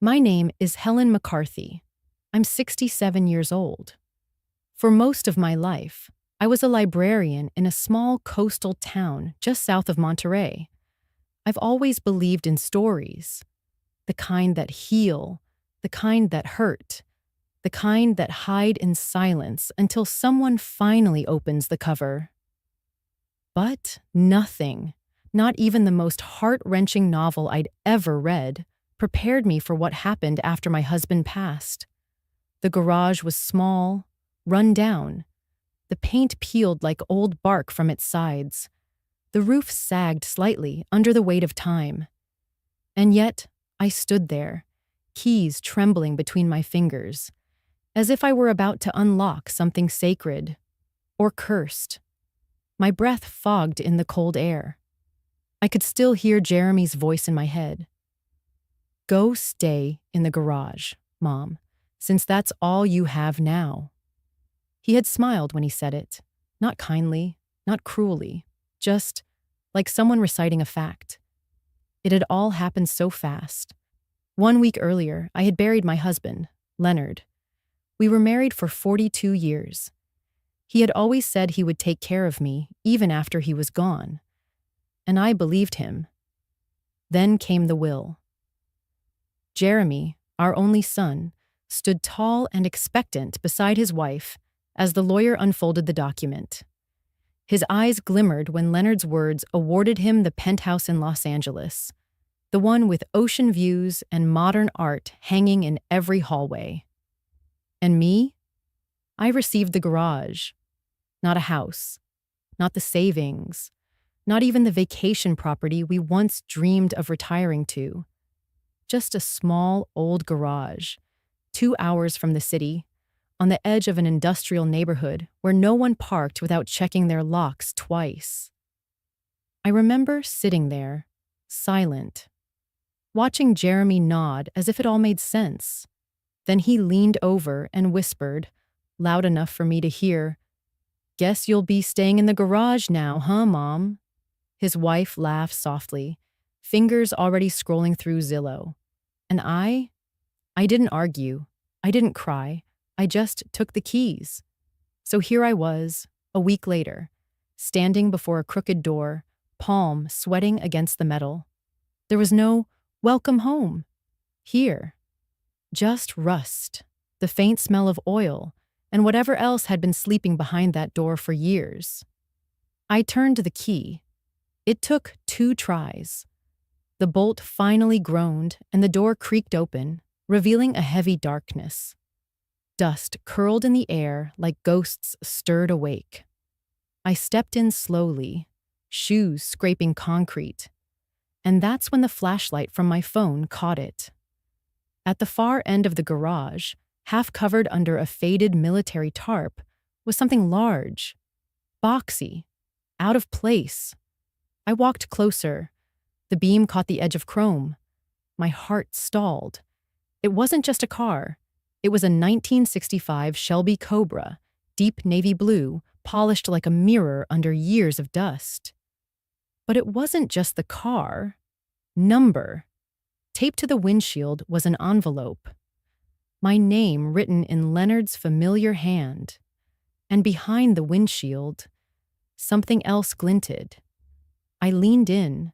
My name is Helen McCarthy. I'm 67 years old. For most of my life, I was a librarian in a small coastal town just south of Monterey. I've always believed in stories, the kind that heal, the kind that hurt, the kind that hide in silence until someone finally opens the cover. But nothing, not even the most heart-wrenching novel I'd ever read, prepared me for what happened after my husband passed. The garage was small, run down. The paint peeled like old bark from its sides. The roof sagged slightly under the weight of time. And yet, I stood there, keys trembling between my fingers, as if I were about to unlock something sacred or cursed. My breath fogged in the cold air. I could still hear Jeremy's voice in my head. "Go stay in the garage, Mom, since that's all you have now." He had smiled when he said it, not kindly, not cruelly, just like someone reciting a fact. It had all happened so fast. 1 week earlier, I had buried my husband, Leonard. We were married for 42 years. He had always said he would take care of me, even after he was gone. And I believed him. Then came the will. Jeremy, our only son, stood tall and expectant beside his wife as the lawyer unfolded the document. His eyes glimmered when Leonard's words awarded him the penthouse in Los Angeles, the one with ocean views and modern art hanging in every hallway. And me? I received the garage. Not a house. Not the savings. Not even the vacation property we once dreamed of retiring to. Just a small, old garage, 2 hours from the city, on the edge of an industrial neighborhood where no one parked without checking their locks twice. I remember sitting there, silent, watching Jeremy nod as if it all made sense. Then he leaned over and whispered, loud enough for me to hear, "Guess you'll be staying in the garage now, huh, Mom?" His wife laughed softly, fingers already scrolling through Zillow. And I didn't argue. I didn't cry. I just took the keys. So here I was, a week later, standing before a crooked door, palm sweating against the metal. There was no "welcome home" here. Just rust, the faint smell of oil, and whatever else had been sleeping behind that door for years. I turned the key. It took 2 tries. The bolt finally groaned, and the door creaked open, revealing a heavy darkness. Dust curled in the air like ghosts stirred awake. I stepped in slowly, shoes scraping concrete, and that's when the flashlight from my phone caught it. At the far end of the garage, half covered under a faded military tarp, was something large, boxy, out of place. I walked closer. The beam caught the edge of chrome. My heart stalled. It wasn't just a car. It was a 1965 Shelby Cobra, deep navy blue, polished like a mirror under years of dust. But it wasn't just the car. Number. Taped to the windshield was an envelope. My name written in Leonard's familiar hand. And behind the windshield, something else glinted. I leaned in,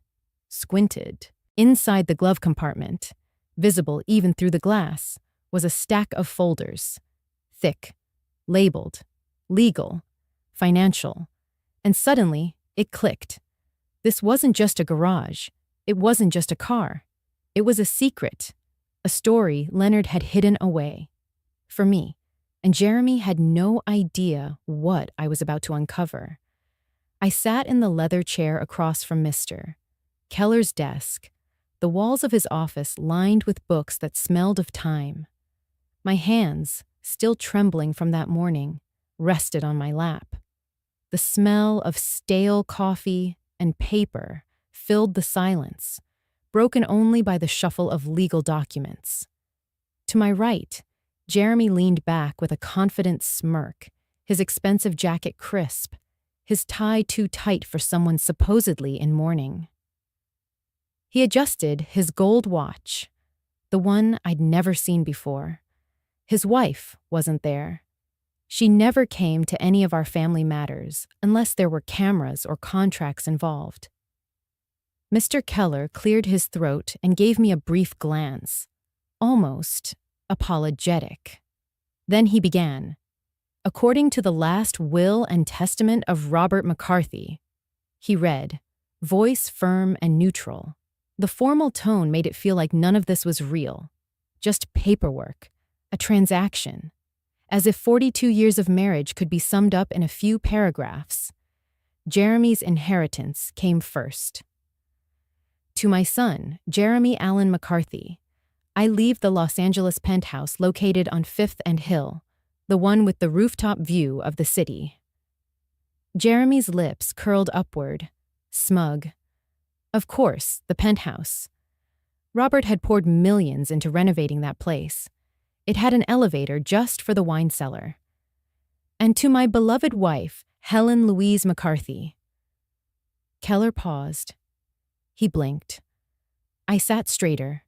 squinted. Inside the glove compartment, visible even through the glass, was a stack of folders. Thick, labeled, legal, financial. And suddenly, it clicked. This wasn't just a garage. It wasn't just a car. It was a secret, a story Leonard had hidden away. For me. And Jeremy had no idea what I was about to uncover. I sat in the leather chair across from Mr. Keller's desk, the walls of his office lined with books that smelled of time. My hands, still trembling from that morning, rested on my lap. The smell of stale coffee and paper filled the silence, broken only by the shuffle of legal documents. To my right, Jeremy leaned back with a confident smirk, his expensive jacket crisp, his tie too tight for someone supposedly in mourning. He adjusted his gold watch, the one I'd never seen before. His wife wasn't there. She never came to any of our family matters unless there were cameras or contracts involved. Mr. Keller cleared his throat and gave me a brief glance, almost apologetic. Then he began. According to the last will and testament of Robert McCarthy, he read, voice firm and neutral. The formal tone made it feel like none of this was real, just paperwork, a transaction, as if 42 years of marriage could be summed up in a few paragraphs. Jeremy's inheritance came first. To my son, Jeremy Allen McCarthy, I leave the Los Angeles penthouse located on 5th and Hill, the one with the rooftop view of the city. Jeremy's lips curled upward, smug. Of course, the penthouse. Robert had poured millions into renovating that place. It had an elevator just for the wine cellar. And to my beloved wife, Helen Louise McCarthy. Keller paused. He blinked. I sat straighter.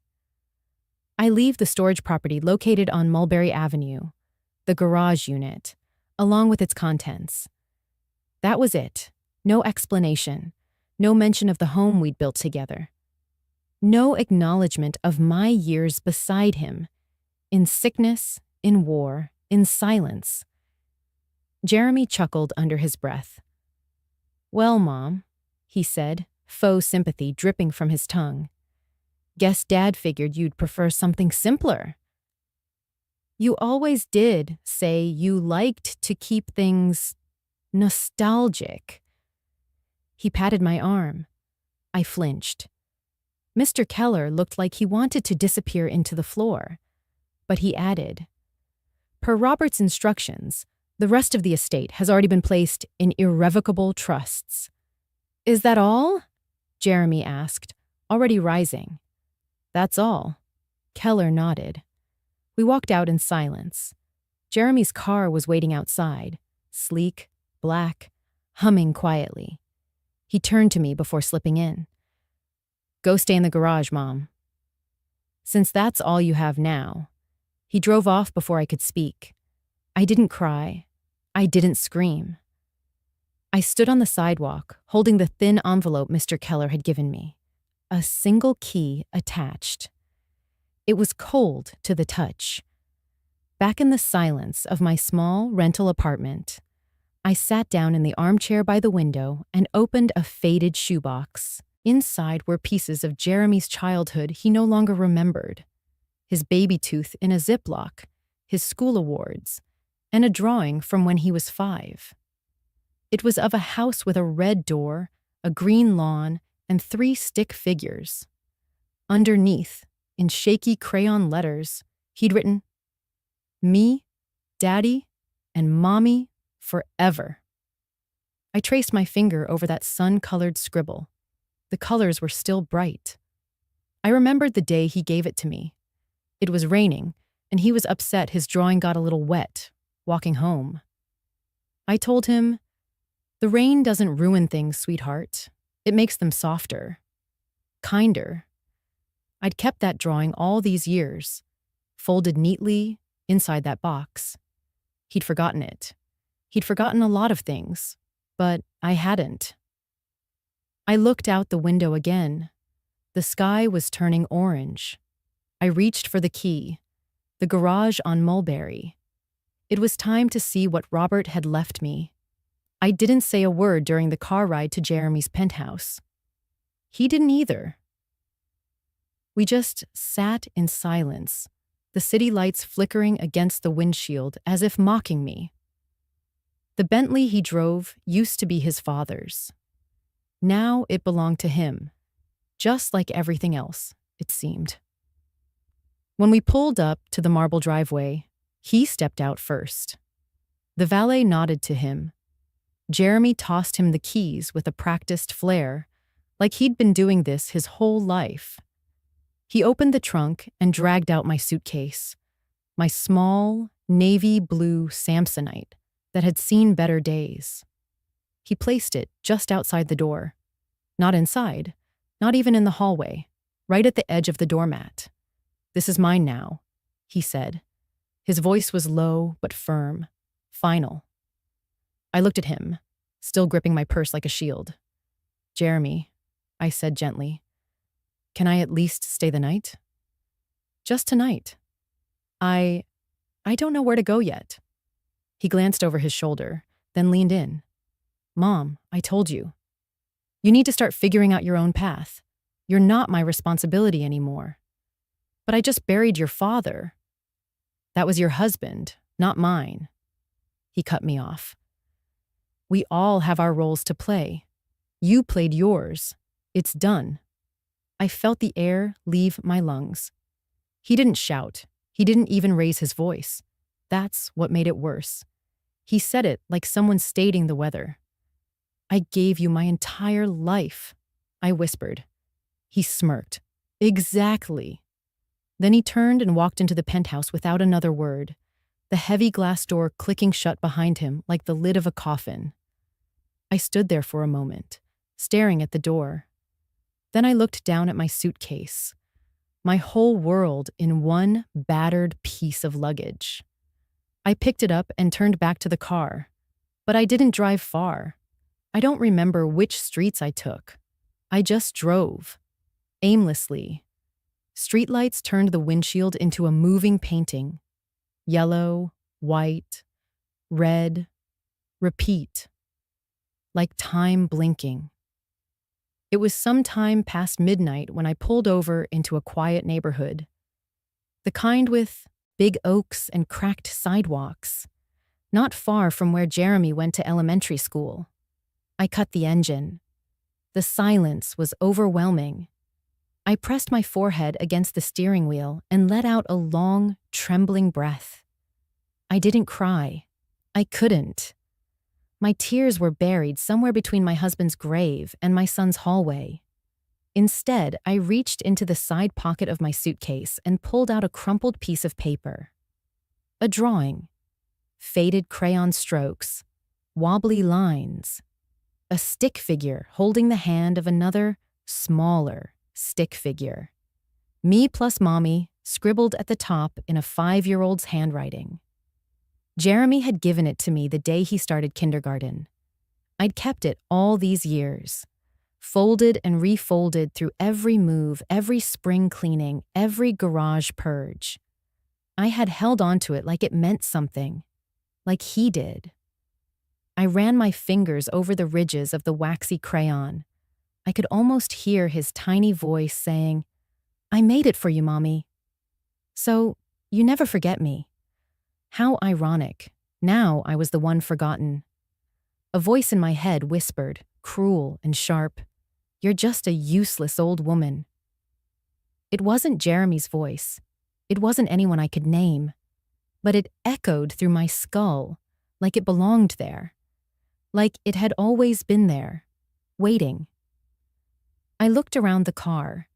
I leave the storage property located on Mulberry Avenue, the garage unit, along with its contents. That was it. No explanation. No mention of the home we'd built together. No acknowledgement of my years beside him. In sickness, in war, in silence. Jeremy chuckled under his breath. Well, Mom, he said, faux sympathy dripping from his tongue. Guess Dad figured you'd prefer something simpler. You always did say you liked to keep things nostalgic. He patted my arm. I flinched. Mr. Keller looked like he wanted to disappear into the floor. But he added, per Robert's instructions, the rest of the estate has already been placed in irrevocable trusts. Is that all? Jeremy asked, already rising. That's all. Keller nodded. We walked out in silence. Jeremy's car was waiting outside, sleek, black, humming quietly. He turned to me before slipping in. Go stay in the garage, Mom. Since that's all you have now. He drove off before I could speak. I didn't cry. I didn't scream. I stood on the sidewalk, holding the thin envelope Mr. Keller had given me. A single key attached. It was cold to the touch. Back in the silence of my small rental apartment, I sat down in the armchair by the window and opened a faded shoebox. Inside were pieces of Jeremy's childhood he no longer remembered. His baby tooth in a Ziploc, his school awards, and a drawing from when he was 5. It was of a house with a red door, a green lawn, and 3 stick figures. Underneath, in shaky crayon letters, he'd written, Me, Daddy, and Mommy forever. I traced my finger over that sun-colored scribble. The colors were still bright. I remembered the day he gave it to me. It was raining, and he was upset his drawing got a little wet, walking home. I told him, the rain doesn't ruin things, sweetheart. It makes them softer. Kinder. I'd kept that drawing all these years, folded neatly inside that box. He'd forgotten it. He'd forgotten a lot of things, but I hadn't. I looked out the window again. The sky was turning orange. I reached for the key. The garage on Mulberry. It was time to see what Robert had left me. I didn't say a word during the car ride to Jeremy's penthouse. He didn't either. We just sat in silence, the city lights flickering against the windshield as if mocking me. The Bentley he drove used to be his father's. Now it belonged to him, just like everything else, it seemed. When we pulled up to the marble driveway, he stepped out first. The valet nodded to him. Jeremy tossed him the keys with a practiced flair, like he'd been doing this his whole life. He opened the trunk and dragged out my suitcase, my small, navy blue Samsonite that had seen better days. He placed it just outside the door. Not inside, not even in the hallway, right at the edge of the doormat. "This is mine now," he said. His voice was low but firm, final. I looked at him, still gripping my purse like a shield. "Jeremy," I said gently, "can I at least stay the night?" "Just tonight. I I don't know where to go yet." He glanced over his shoulder, then leaned in. "Mom, I told you. You need to start figuring out your own path. You're not my responsibility anymore." "But I just buried your father." "That was your husband, not mine." He cut me off. "We all have our roles to play. You played yours. It's done." I felt the air leave my lungs. He didn't shout. He didn't even raise his voice. That's what made it worse. He said it like someone stating the weather. "I gave you my entire life," I whispered. He smirked. "Exactly." Then he turned and walked into the penthouse without another word, the heavy glass door clicking shut behind him like the lid of a coffin. I stood there for a moment, staring at the door. Then I looked down at my suitcase, my whole world in one battered piece of luggage. I picked it up and turned back to the car, but I didn't drive far. I don't remember which streets I took. I just drove, aimlessly. Streetlights turned the windshield into a moving painting. Yellow, white, red, repeat. Like time blinking. It was some time past midnight when I pulled over into a quiet neighborhood. The kind with big oaks and cracked sidewalks, not far from where Jeremy went to elementary school. I cut the engine. The silence was overwhelming. I pressed my forehead against the steering wheel and let out a long, trembling breath. I didn't cry. I couldn't. My tears were buried somewhere between my husband's grave and my son's hallway. Instead, I reached into the side pocket of my suitcase and pulled out a crumpled piece of paper. A drawing. Faded crayon strokes. Wobbly lines. A stick figure holding the hand of another, smaller stick figure. Me plus mommy, scribbled at the top in a 5-year-old's handwriting. Jeremy had given it to me the day he started kindergarten. I'd kept it all these years, folded and refolded through every move, every spring cleaning, every garage purge. I had held onto it like it meant something, like he did. I ran my fingers over the ridges of the waxy crayon. I could almost hear his tiny voice saying, "I made it for you, Mommy. So, you never forget me." How ironic. Now I was the one forgotten. A voice in my head whispered, cruel and sharp, "You're just a useless old woman." It wasn't Jeremy's voice. It wasn't anyone I could name. But it echoed through my skull, like it belonged there. Like it had always been there, waiting. I looked around the car.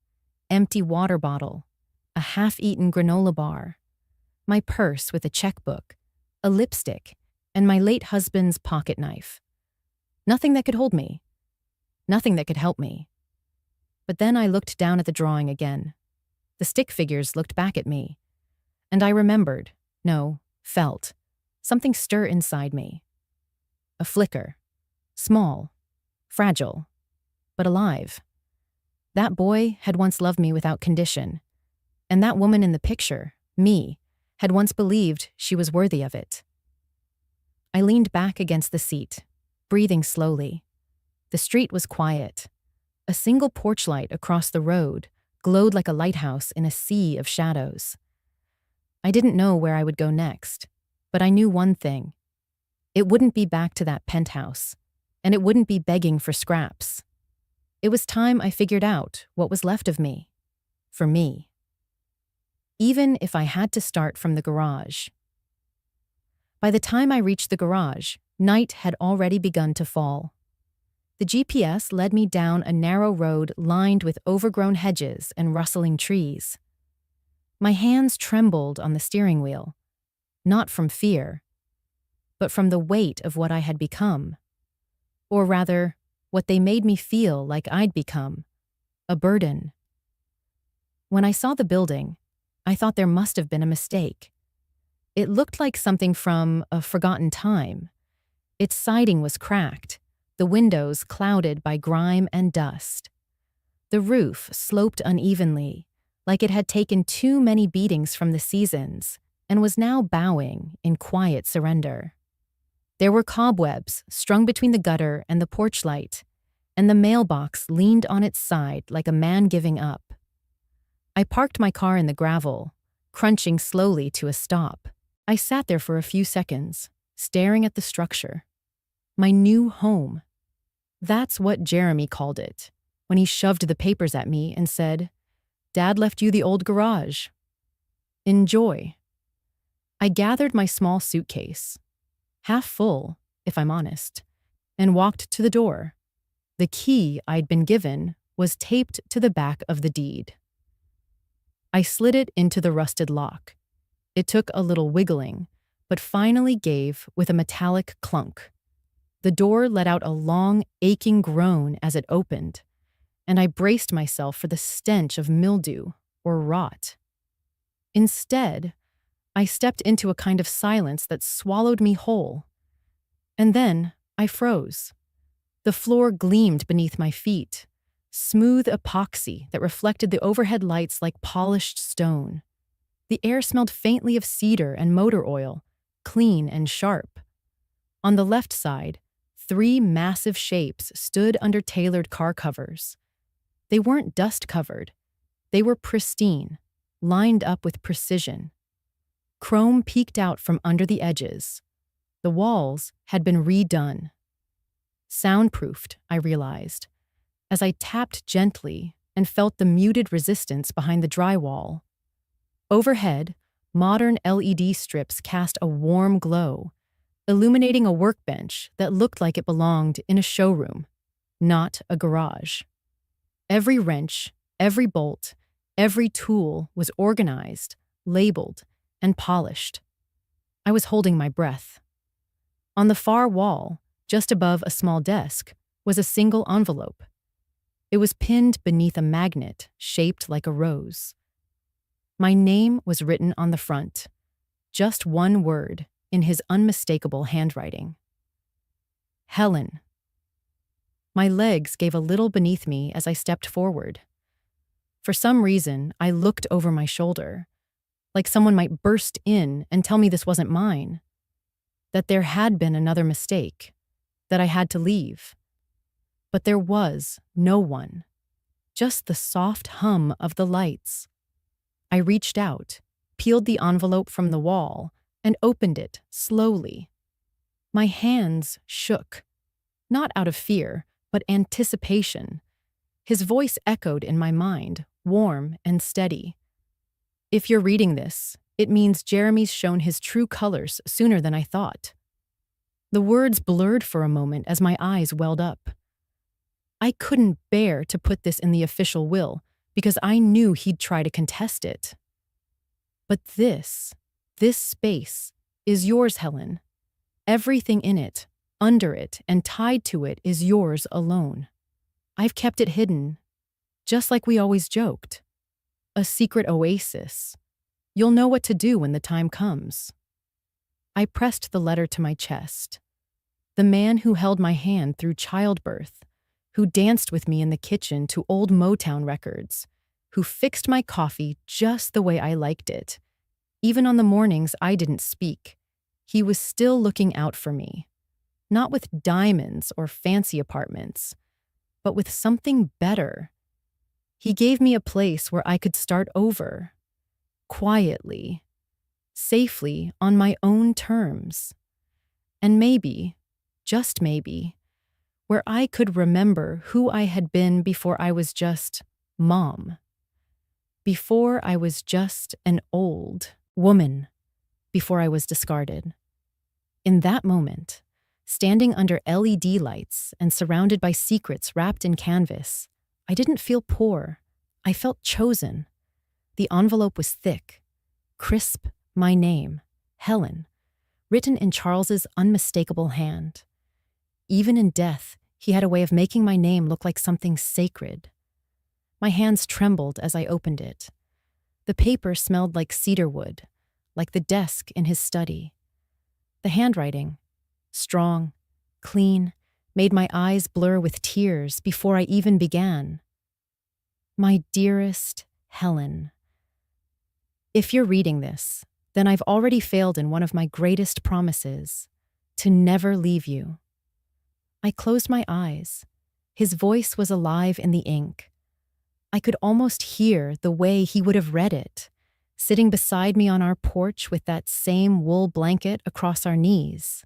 Empty water bottle, a half-eaten granola bar, my purse with a checkbook, a lipstick, and my late husband's pocket knife. Nothing that could hold me. Nothing that could help me. But then I looked down at the drawing again. The stick figures looked back at me. And I remembered, no, felt, something stir inside me. A flicker. Small. Fragile. But alive. That boy had once loved me without condition. And that woman in the picture, me, had once believed she was worthy of it. I leaned back against the seat, breathing slowly. The street was quiet. A single porch light across the road glowed like a lighthouse in a sea of shadows. I didn't know where I would go next, but I knew one thing. It wouldn't be back to that penthouse, and it wouldn't be begging for scraps. It was time I figured out what was left of me. For me. Even if I had to start from the garage. By the time I reached the garage, night had already begun to fall. The GPS led me down a narrow road lined with overgrown hedges and rustling trees. My hands trembled on the steering wheel, not from fear, but from the weight of what I had become. Or rather, what they made me feel like I'd become, a burden. When I saw the building, I thought there must have been a mistake. It looked like something from a forgotten time. Its siding was cracked, the windows clouded by grime and dust. The roof sloped unevenly, like it had taken too many beatings from the seasons and was now bowing in quiet surrender. There were cobwebs strung between the gutter and the porch light, and the mailbox leaned on its side like a man giving up. I parked my car in the gravel, crunching slowly to a stop. I sat there for a few seconds, staring at the structure. My new home. That's what Jeremy called it, when he shoved the papers at me and said, "Dad left you the old garage. Enjoy." I gathered my small suitcase, half full, if I'm honest, and walked to the door. The key I'd been given was taped to the back of the deed. I slid it into the rusted lock. It took a little wiggling, but finally gave with a metallic clunk. The door let out a long, aching groan as it opened, and I braced myself for the stench of mildew or rot. Instead, I stepped into a kind of silence that swallowed me whole. And then I froze. The floor gleamed beneath my feet, smooth epoxy that reflected the overhead lights like polished stone. The air smelled faintly of cedar and motor oil, clean and sharp. On the left side, 3 massive shapes stood under tailored car covers. They weren't dust-covered. They were pristine, lined up with precision. Chrome peeked out from under the edges. The walls had been redone. Soundproofed, I realized, as I tapped gently and felt the muted resistance behind the drywall. Overhead, modern LED strips cast a warm glow, illuminating a workbench that looked like it belonged in a showroom, not a garage. Every wrench, every bolt, every tool was organized, labeled, and polished. I was holding my breath. On the far wall, just above a small desk, was a single envelope. It was pinned beneath a magnet shaped like a rose. My name was written on the front, just one word in his unmistakable handwriting. Helen. My legs gave a little beneath me as I stepped forward. For some reason, I looked over my shoulder, like someone might burst in and tell me this wasn't mine, that there had been another mistake, that I had to leave. But there was no one, just the soft hum of the lights. I reached out, peeled the envelope from the wall, and opened it slowly. My hands shook, not out of fear, but anticipation. His voice echoed in my mind, warm and steady. "If you're reading this, it means Jeremy's shown his true colors sooner than I thought." The words blurred for a moment as my eyes welled up. I couldn't bear to put this in the official will because I knew he'd try to contest it. But this space, is yours, Helen. Everything in it, under it, and tied to it is yours alone. I've kept it hidden, just like we always joked. A secret oasis. You'll know what to do when the time comes. I pressed the letter to my chest. The man who held my hand through childbirth, who danced with me in the kitchen to old Motown records, who fixed my coffee just the way I liked it. Even on the mornings I didn't speak, he was still looking out for me. Not with diamonds or fancy apartments, but with something better. He gave me a place where I could start over, quietly, safely, on my own terms. And maybe, just maybe, where I could remember who I had been before I was just Mom. Before I was just an old woman. Before I was discarded. In that moment, standing under LED lights and surrounded by secrets wrapped in canvas, I didn't feel poor. I felt chosen. The envelope was thick, crisp, my name, Helen, written in Charles's unmistakable hand. Even in death, he had a way of making my name look like something sacred. My hands trembled as I opened it. The paper smelled like cedarwood, like the desk in his study. The handwriting, strong, clean, made my eyes blur with tears before I even began. My dearest Helen, if you're reading this, then I've already failed in one of my greatest promises, to never leave you. I closed my eyes. His voice was alive in the ink. I could almost hear the way he would have read it, sitting beside me on our porch with that same wool blanket across our knees.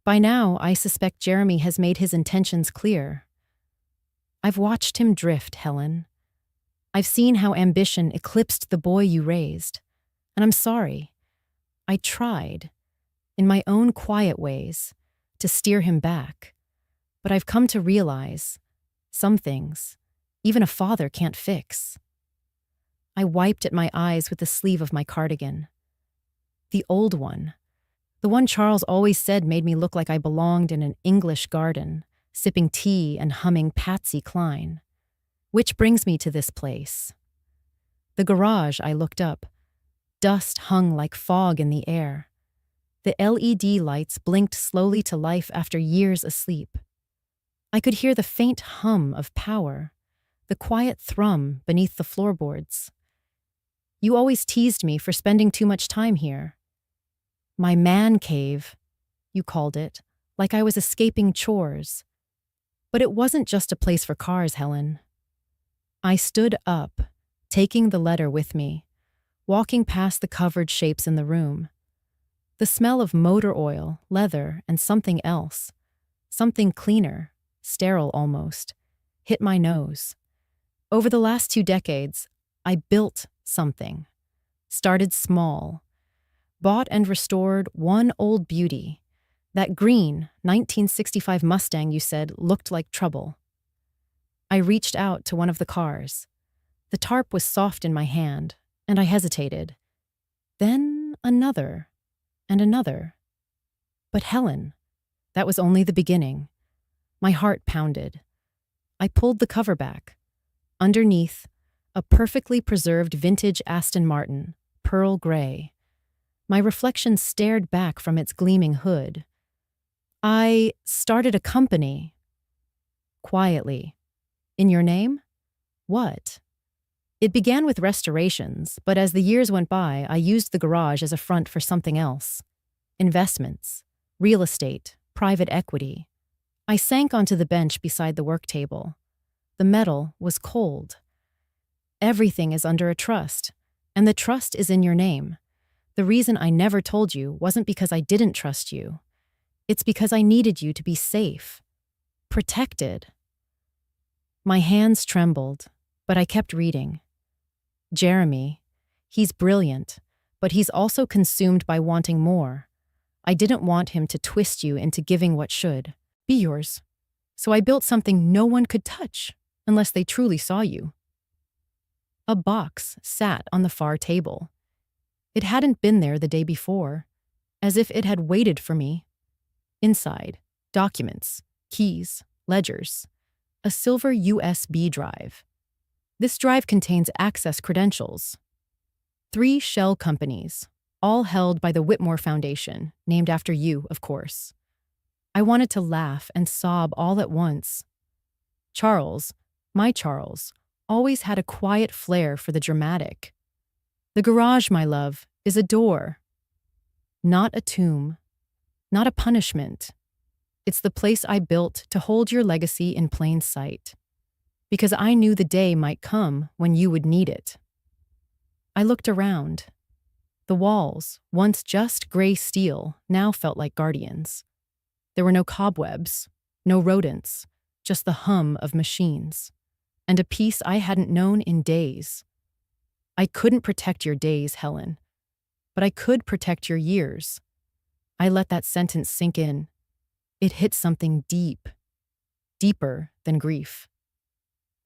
By now, I suspect Jeremy has made his intentions clear. I've watched him drift, Helen. I've seen how ambition eclipsed the boy you raised, and I'm sorry. I tried, in my own quiet ways, to steer him back, but I've come to realize some things even a father can't fix. I wiped at my eyes with the sleeve of my cardigan. The old one, the one Charles always said made me look like I belonged in an English garden, sipping tea and humming Patsy Cline. Which brings me to this place. The garage, I looked up. Dust hung like fog in the air. The LED lights blinked slowly to life after years asleep. I could hear the faint hum of power, the quiet thrum beneath the floorboards. You always teased me for spending too much time here. My man cave, you called it, like I was escaping chores. But it wasn't just a place for cars, Helen. I stood up, taking the letter with me, walking past the covered shapes in the room. The smell of motor oil, leather, and something else, something cleaner, sterile almost, hit my nose. Over the last 2 decades, I built something. Started small. Bought and restored one old beauty. That green 1965 Mustang you said looked like trouble. I reached out to one of the cars. The tarp was soft in my hand, and I hesitated. Then another, and another. But Helen, that was only the beginning. My heart pounded. I pulled the cover back. Underneath, a perfectly preserved vintage Aston Martin, pearl gray. My reflection stared back from its gleaming hood. I started a company. Quietly. In your name? What? It began with restorations, but as the years went by, I used the garage as a front for something else. Investments, real estate, private equity. I sank onto the bench beside the work table. The metal was cold. Everything is under a trust, and the trust is in your name. The reason I never told you wasn't because I didn't trust you. It's because I needed you to be safe, protected. My hands trembled, but I kept reading. Jeremy, he's brilliant, but he's also consumed by wanting more. I didn't want him to twist you into giving what should be yours. So I built something no one could touch, unless they truly saw you. A box sat on the far table. It hadn't been there the day before, as if it had waited for me. Inside, documents, keys, ledgers, a silver USB drive. This drive contains access credentials. 3 shell companies, all held by the Whitmore Foundation, named after you, of course. I wanted to laugh and sob all at once. Charles, my Charles, always had a quiet flair for the dramatic. The garage, my love, is a door. Not a tomb. Not a punishment. It's the place I built to hold your legacy in plain sight. Because I knew the day might come when you would need it. I looked around. The walls, once just gray steel, now felt like guardians. There were no cobwebs, no rodents, just the hum of machines, and a peace I hadn't known in days. I couldn't protect your days, Helen, but I could protect your years. I let that sentence sink in. It hit something deep, deeper than grief,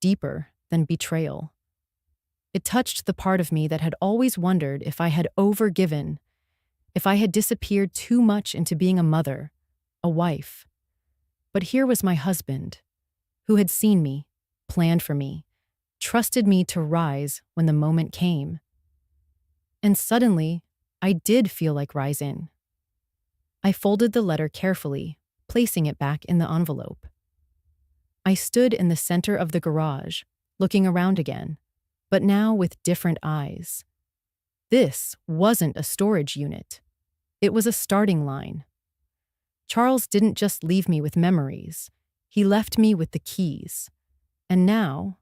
deeper than betrayal. It touched the part of me that had always wondered if I had overgiven, if I had disappeared too much into being a mother, a wife. But here was my husband, who had seen me, planned for me, trusted me to rise when the moment came. And suddenly, I did feel like rising. I folded the letter carefully, placing it back in the envelope. I stood in the center of the garage, looking around again, but now with different eyes. This wasn't a storage unit. It was a starting line. Charles didn't just leave me with memories. He left me with the keys. And now,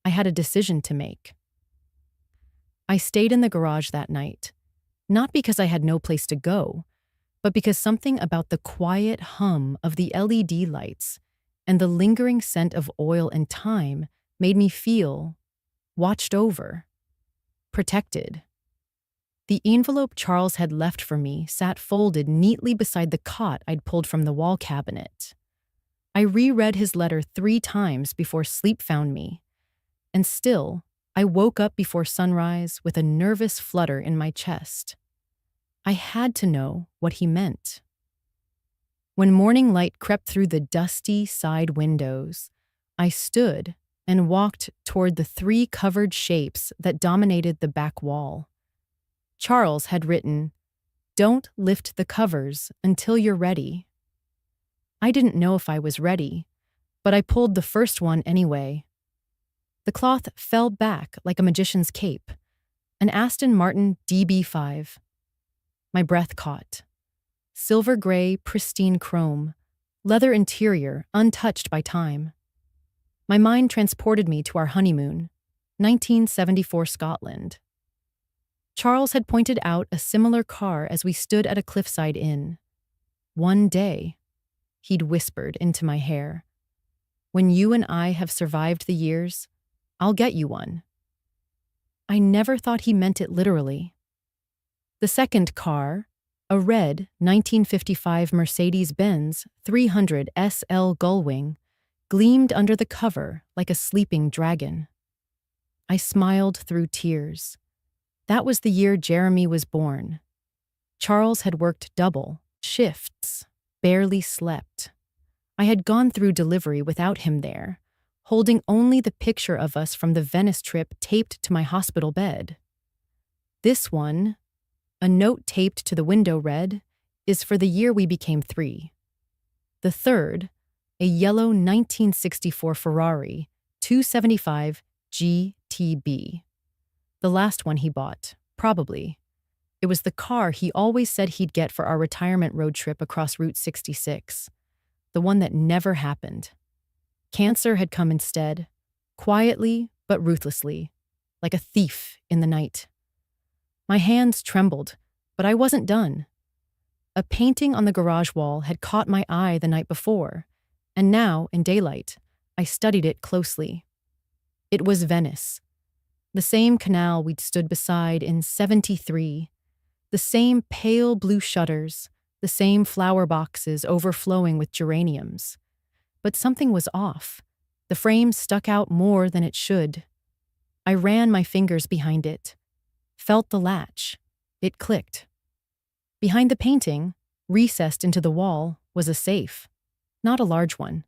I had a decision to make. I stayed in the garage that night, not because I had no place to go, but because something about the quiet hum of the LED lights and the lingering scent of oil and time made me feel watched over, protected. The envelope Charles had left for me sat folded neatly beside the cot I'd pulled from the wall cabinet. I reread his letter 3 times before sleep found me, and still, I woke up before sunrise with a nervous flutter in my chest. I had to know what he meant. When morning light crept through the dusty side windows, I stood and walked toward the 3 covered shapes that dominated the back wall. Charles had written, "Don't lift the covers until you're ready." I didn't know if I was ready, but I pulled the first one anyway. The cloth fell back like a magician's cape, an Aston Martin DB5. My breath caught. Silver gray, pristine chrome, leather interior untouched by time. My mind transported me to our honeymoon, 1974 Scotland. Charles had pointed out a similar car as we stood at a cliffside inn. "One day," he'd whispered into my hair, "when you and I have survived the years, I'll get you one." I never thought he meant it literally. The second car, a red 1955 Mercedes-Benz 300 SL Gullwing, gleamed under the cover like a sleeping dragon. I smiled through tears. That was the year Jeremy was born. Charles had worked double shifts, barely slept. I had gone through delivery without him there, holding only the picture of us from the Venice trip taped to my hospital bed. This one, a note taped to the window read, is for the year we became 3. The third, a yellow 1964 Ferrari 275 GTB. The last one he bought, probably. It was the car he always said he'd get for our retirement road trip across Route 66. The one that never happened. Cancer had come instead, quietly but ruthlessly, like a thief in the night. My hands trembled, but I wasn't done. A painting on the garage wall had caught my eye the night before, and now, in daylight, I studied it closely. It was Venice. The same canal we'd stood beside in 73, the same pale blue shutters, the same flower boxes overflowing with geraniums. But something was off. The frame stuck out more than it should. I ran my fingers behind it, felt the latch. It clicked. Behind the painting, recessed into the wall, was a safe. Not a large one,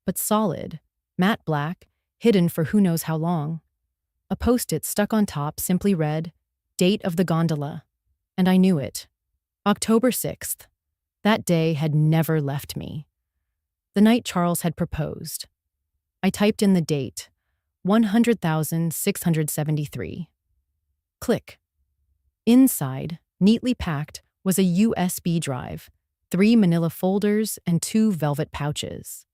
but solid, matte black, hidden for who knows how long. A post-it stuck on top simply read, "Date of the gondola." And I knew it. October 6th. That day had never left me. The night Charles had proposed. I typed in the date, 100,673. Click. Inside, neatly packed, was a USB drive, 3 manila folders, and 2 velvet pouches.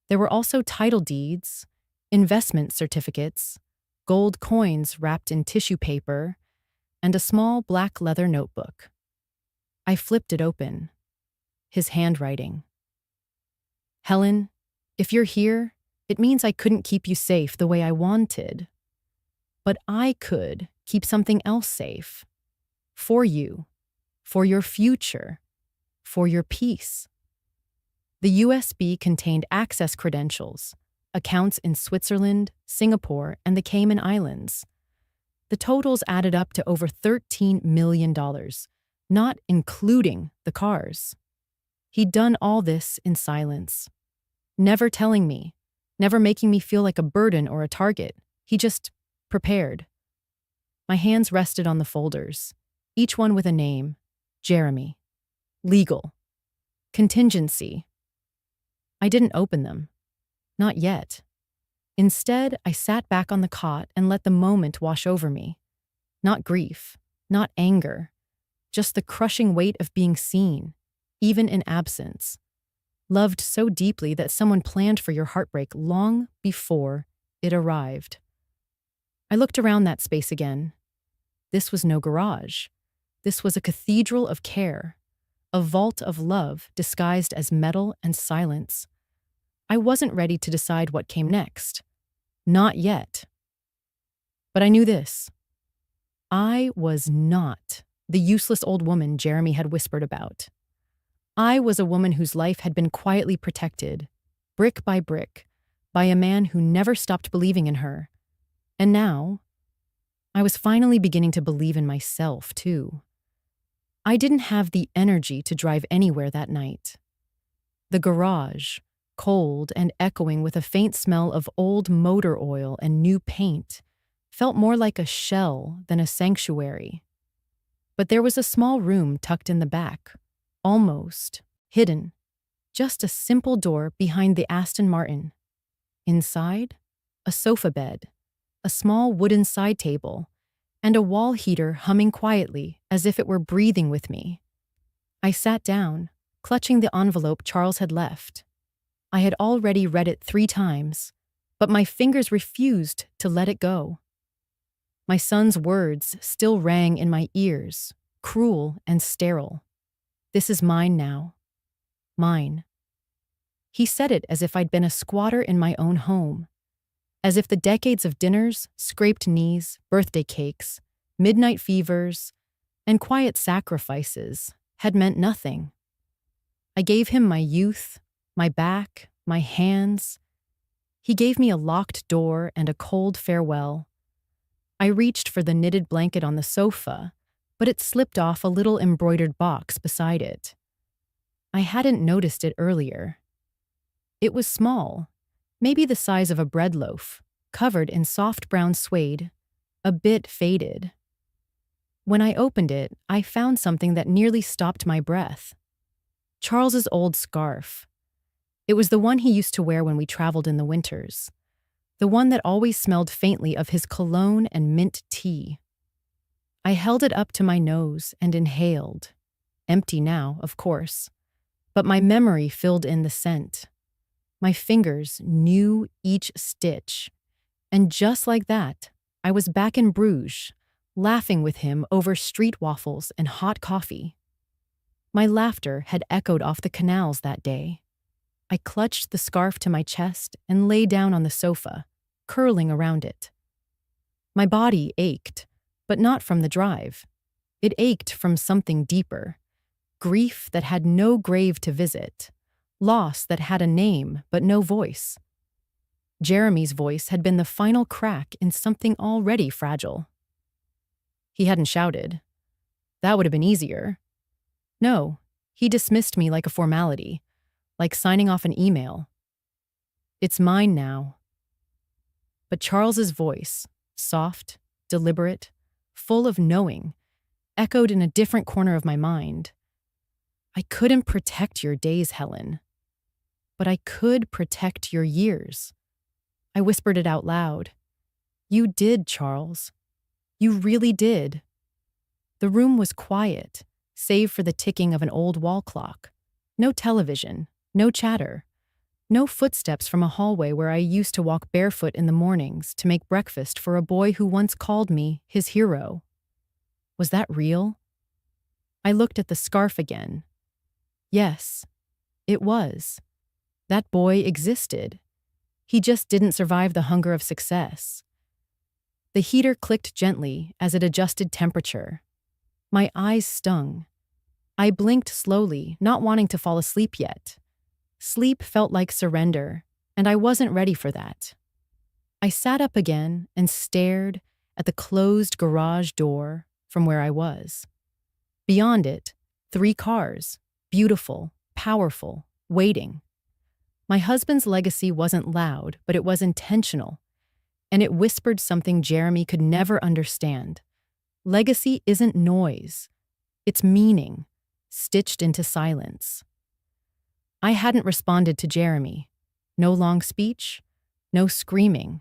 There were also title deeds, investment certificates, gold coins wrapped in tissue paper, and a small black leather notebook. I flipped it open. His handwriting. "Helen, if you're here, it means I couldn't keep you safe the way I wanted. But I could keep something else safe. For you. For your future. For your peace." The USB contained access credentials, accounts in Switzerland, Singapore, and the Cayman Islands. The totals added up to over $13 million, not including the cars. He'd done all this in silence. Never telling me, never making me feel like a burden or a target. He just prepared. My hands rested on the folders, each one with a name: Jeremy, legal, contingency. I didn't open them. Not yet. Instead, I sat back on the cot and let the moment wash over me. Not grief, not anger, just the crushing weight of being seen, even in absence. Loved so deeply that someone planned for your heartbreak long before it arrived. I looked around that space again. This was no garage. This was a cathedral of care, a vault of love disguised as metal and silence. I wasn't ready to decide what came next. Not yet. But I knew this. I was not the useless old woman Jeremy had whispered about. I was a woman whose life had been quietly protected, brick by brick, by a man who never stopped believing in her. And now, I was finally beginning to believe in myself, too. I didn't have the energy to drive anywhere that night. The garage, cold and echoing with a faint smell of old motor oil and new paint, felt more like a shell than a sanctuary. But there was a small room tucked in the back, almost hidden, just a simple door behind the Aston Martin. Inside, a sofa bed, a small wooden side table, and a wall heater humming quietly as if it were breathing with me. I sat down, clutching the envelope Charles had left. I had already read it 3 times, but my fingers refused to let it go. My son's words still rang in my ears, cruel and sterile. This is mine now. Mine. He said it as if I'd been a squatter in my own home, as if the decades of dinners, scraped knees, birthday cakes, midnight fevers, and quiet sacrifices had meant nothing. I gave him my youth, my back, my hands. He gave me a locked door and a cold farewell. I reached for the knitted blanket on the sofa, but it slipped off a little embroidered box beside it. I hadn't noticed it earlier. It was small, maybe the size of a bread loaf, covered in soft brown suede, a bit faded. When I opened it, I found something that nearly stopped my breath. Charles's old scarf. It was the one he used to wear when we traveled in the winters, the one that always smelled faintly of his cologne and mint tea. I held it up to my nose and inhaled. Empty now, of course, but my memory filled in the scent. My fingers knew each stitch, and just like that, I was back in Bruges, laughing with him over street waffles and hot coffee. My laughter had echoed off the canals that day. I clutched the scarf to my chest and lay down on the sofa, curling around it. My body ached, but not from the drive. It ached from something deeper. Grief that had no grave to visit. Loss that had a name but no voice. Jeremy's voice had been the final crack in something already fragile. He hadn't shouted. That would have been easier. No, he dismissed me like a formality, like signing off an email. It's mine now. But Charles's voice, soft, deliberate, full of knowing, echoed in a different corner of my mind. I couldn't protect your days, Helen. But I could protect your years. I whispered it out loud. You did, Charles. You really did. The room was quiet, save for the ticking of an old wall clock. No television, no chatter, no footsteps from a hallway where I used to walk barefoot in the mornings to make breakfast for a boy who once called me his hero. Was that real? I looked at the scarf again. Yes, it was. That boy existed. He just didn't survive the hunger of success. The heater clicked gently as it adjusted temperature. My eyes stung. I blinked slowly, not wanting to fall asleep yet. Sleep felt like surrender, and I wasn't ready for that. I sat up again and stared at the closed garage door from where I was. Beyond it, 3 cars, beautiful, powerful, waiting. My husband's legacy wasn't loud, but it was intentional. and it whispered something Jeremy could never understand. Legacy isn't noise, it's meaning, stitched into silence. I hadn't responded to Jeremy. No long speech, no screaming,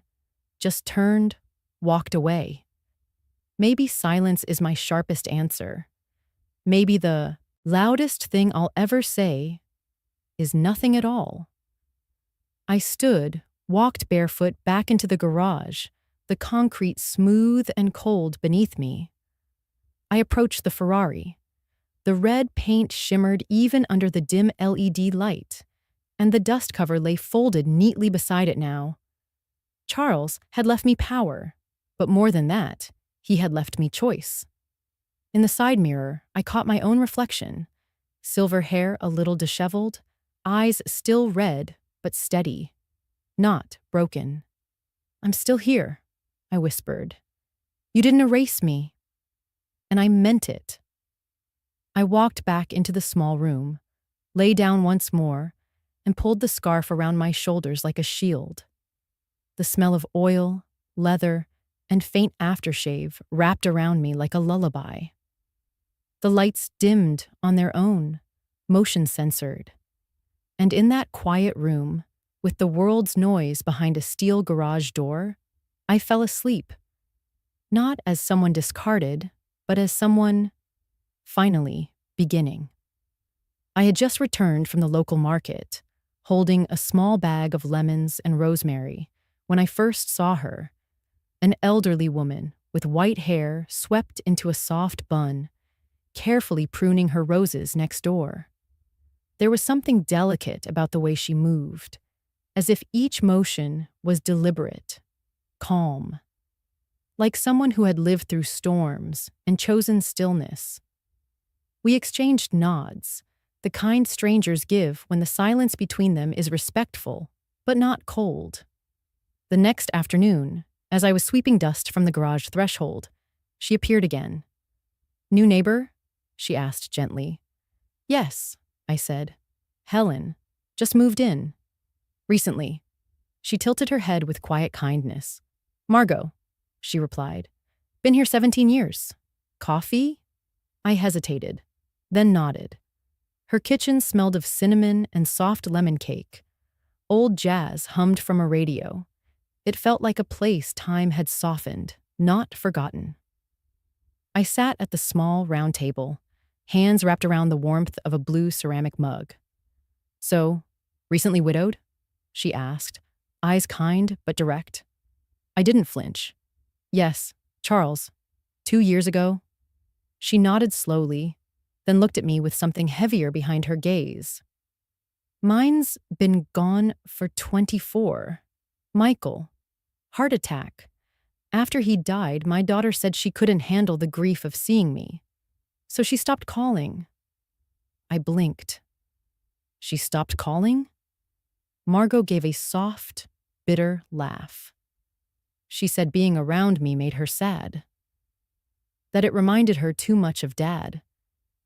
just turned, walked away. Maybe silence is my sharpest answer. Maybe the loudest thing I'll ever say is nothing at all. I stood, walked barefoot back into the garage, the concrete smooth and cold beneath me. I approached the Ferrari. The red paint shimmered even under the dim LED light, and the dust cover lay folded neatly beside it now. Charles had left me power, but more than that, he had left me choice. In the side mirror, I caught my own reflection. Silver hair a little disheveled, eyes still red, but steady. Not broken. "I'm still here," I whispered. "You didn't erase me." And I meant it. I walked back into the small room, lay down once more, and pulled the scarf around my shoulders like a shield. The smell of oil, leather, and faint aftershave wrapped around me like a lullaby. The lights dimmed on their own, motion censored. And in that quiet room, with the world's noise behind a steel garage door, I fell asleep. Not as someone discarded, but as someone, finally, beginning. I had just returned from the local market, holding a small bag of lemons and rosemary, when I first saw her, an elderly woman with white hair swept into a soft bun, carefully pruning her roses next door. There was something delicate about the way she moved, as if each motion was deliberate, calm, like someone who had lived through storms and chosen stillness. We exchanged nods, the kind strangers give when the silence between them is respectful, but not cold. The next afternoon, as I was sweeping dust from the garage threshold, she appeared again. "New neighbor?" she asked gently. "Yes," I said. "Helen. Just moved in. Recently." She tilted her head with quiet kindness. "Margot," she replied. "Been here 17 years. Coffee?" I hesitated, then nodded. Her kitchen smelled of cinnamon and soft lemon cake. Old jazz hummed from a radio. It felt like a place time had softened, not forgotten. I sat at the small, round table, hands wrapped around the warmth of a blue ceramic mug. "So, recently widowed?" she asked, eyes kind but direct. I didn't flinch. "Yes, Charles. 2 years ago." She nodded slowly, then looked at me with something heavier behind her gaze. "Mine's been gone for 24. Michael. Heart attack. After he died, my daughter said she couldn't handle the grief of seeing me. So she stopped calling." I blinked. "She stopped calling?" Margot gave a soft, bitter laugh. She said being around me made her sad. That it reminded her too much of Dad.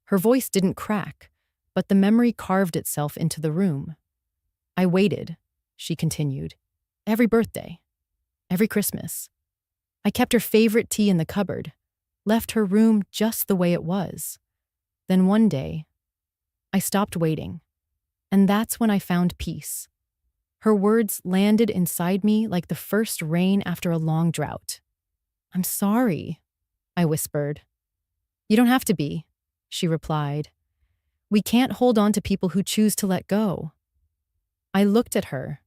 Her voice didn't crack, but the memory carved itself into the room. "I waited," she continued. "Every birthday. Every Christmas. I kept her favorite tea in the cupboard, left her room just the way it was. Then one day, I stopped waiting, and that's when I found peace. Her words landed inside me like the first rain after a long drought. "I'm sorry," I whispered. "You don't have to be," she replied. "We can't hold on to people who choose to let go." I looked at her,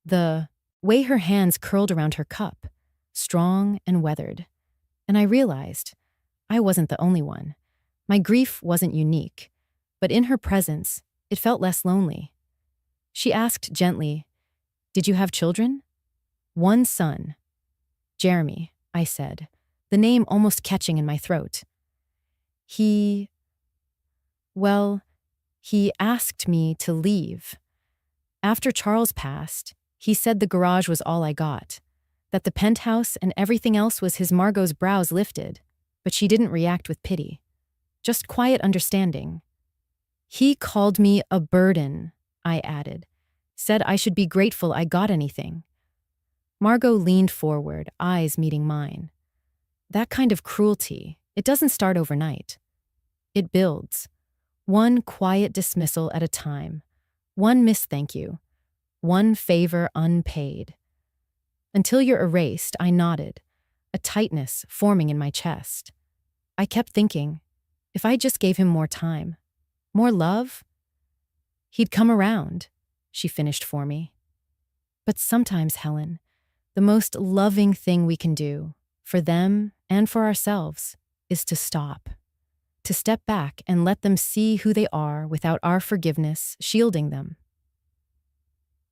the way her hands curled around her cup, strong and weathered, and I realized I wasn't the only one. My grief wasn't unique, but in her presence, it felt less lonely. She asked gently, "Did you have children?" "One son." "Jeremy," I said, the name almost catching in my throat. Well, he asked me to leave. After Charles passed, he said the garage was all I got, that the penthouse and everything else was his. Margot's brows lifted, but she didn't react with pity. Just quiet understanding. "He called me a burden," I added. "Said I should be grateful I got anything." Margot leaned forward, eyes meeting mine. That kind of cruelty, it doesn't start overnight. It builds, one quiet dismissal at a time, one missed thank you, one favor unpaid. Until you're erased, I nodded, a tightness forming in my chest. I kept thinking, if I just gave him more time, more love, he'd come around, she finished for me. But sometimes, Helen, the most loving thing we can do, for them and for ourselves, is to stop. To step back and let them see who they are without our forgiveness shielding them.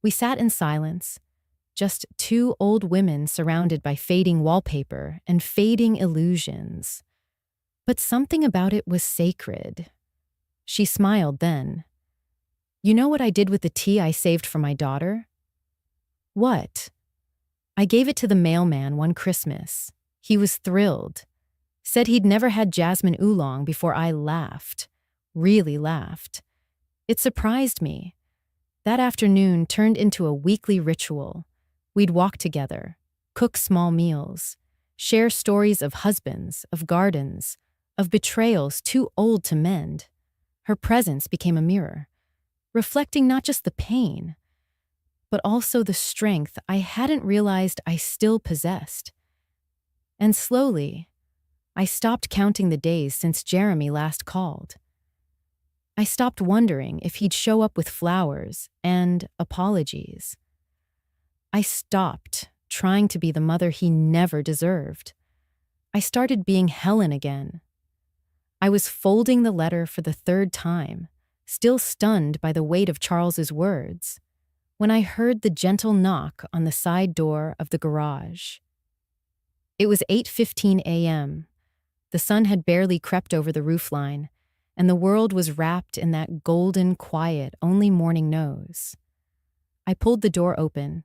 We sat in silence, just two old women surrounded by fading wallpaper and fading illusions. But something about it was sacred. She smiled then. You know what I did with the tea I saved for my daughter? What? I gave it to the mailman one Christmas. He was thrilled. Said he'd never had jasmine oolong before. I laughed. Really laughed. It surprised me. That afternoon turned into a weekly ritual. We'd walk together, cook small meals, share stories of husbands, of gardens, of betrayals too old to mend. Her presence became a mirror, reflecting not just the pain, but also the strength I hadn't realized I still possessed. And slowly, I stopped counting the days since Jeremy last called. I stopped wondering if he'd show up with flowers and apologies. I stopped trying to be the mother he never deserved. I started being Helen again. I was folding the letter for the third time, still stunned by the weight of Charles's words, when I heard the gentle knock on the side door of the garage. It was 8:15 a.m. The sun had barely crept over the roofline, and the world was wrapped in that golden quiet only morning knows. I pulled the door open,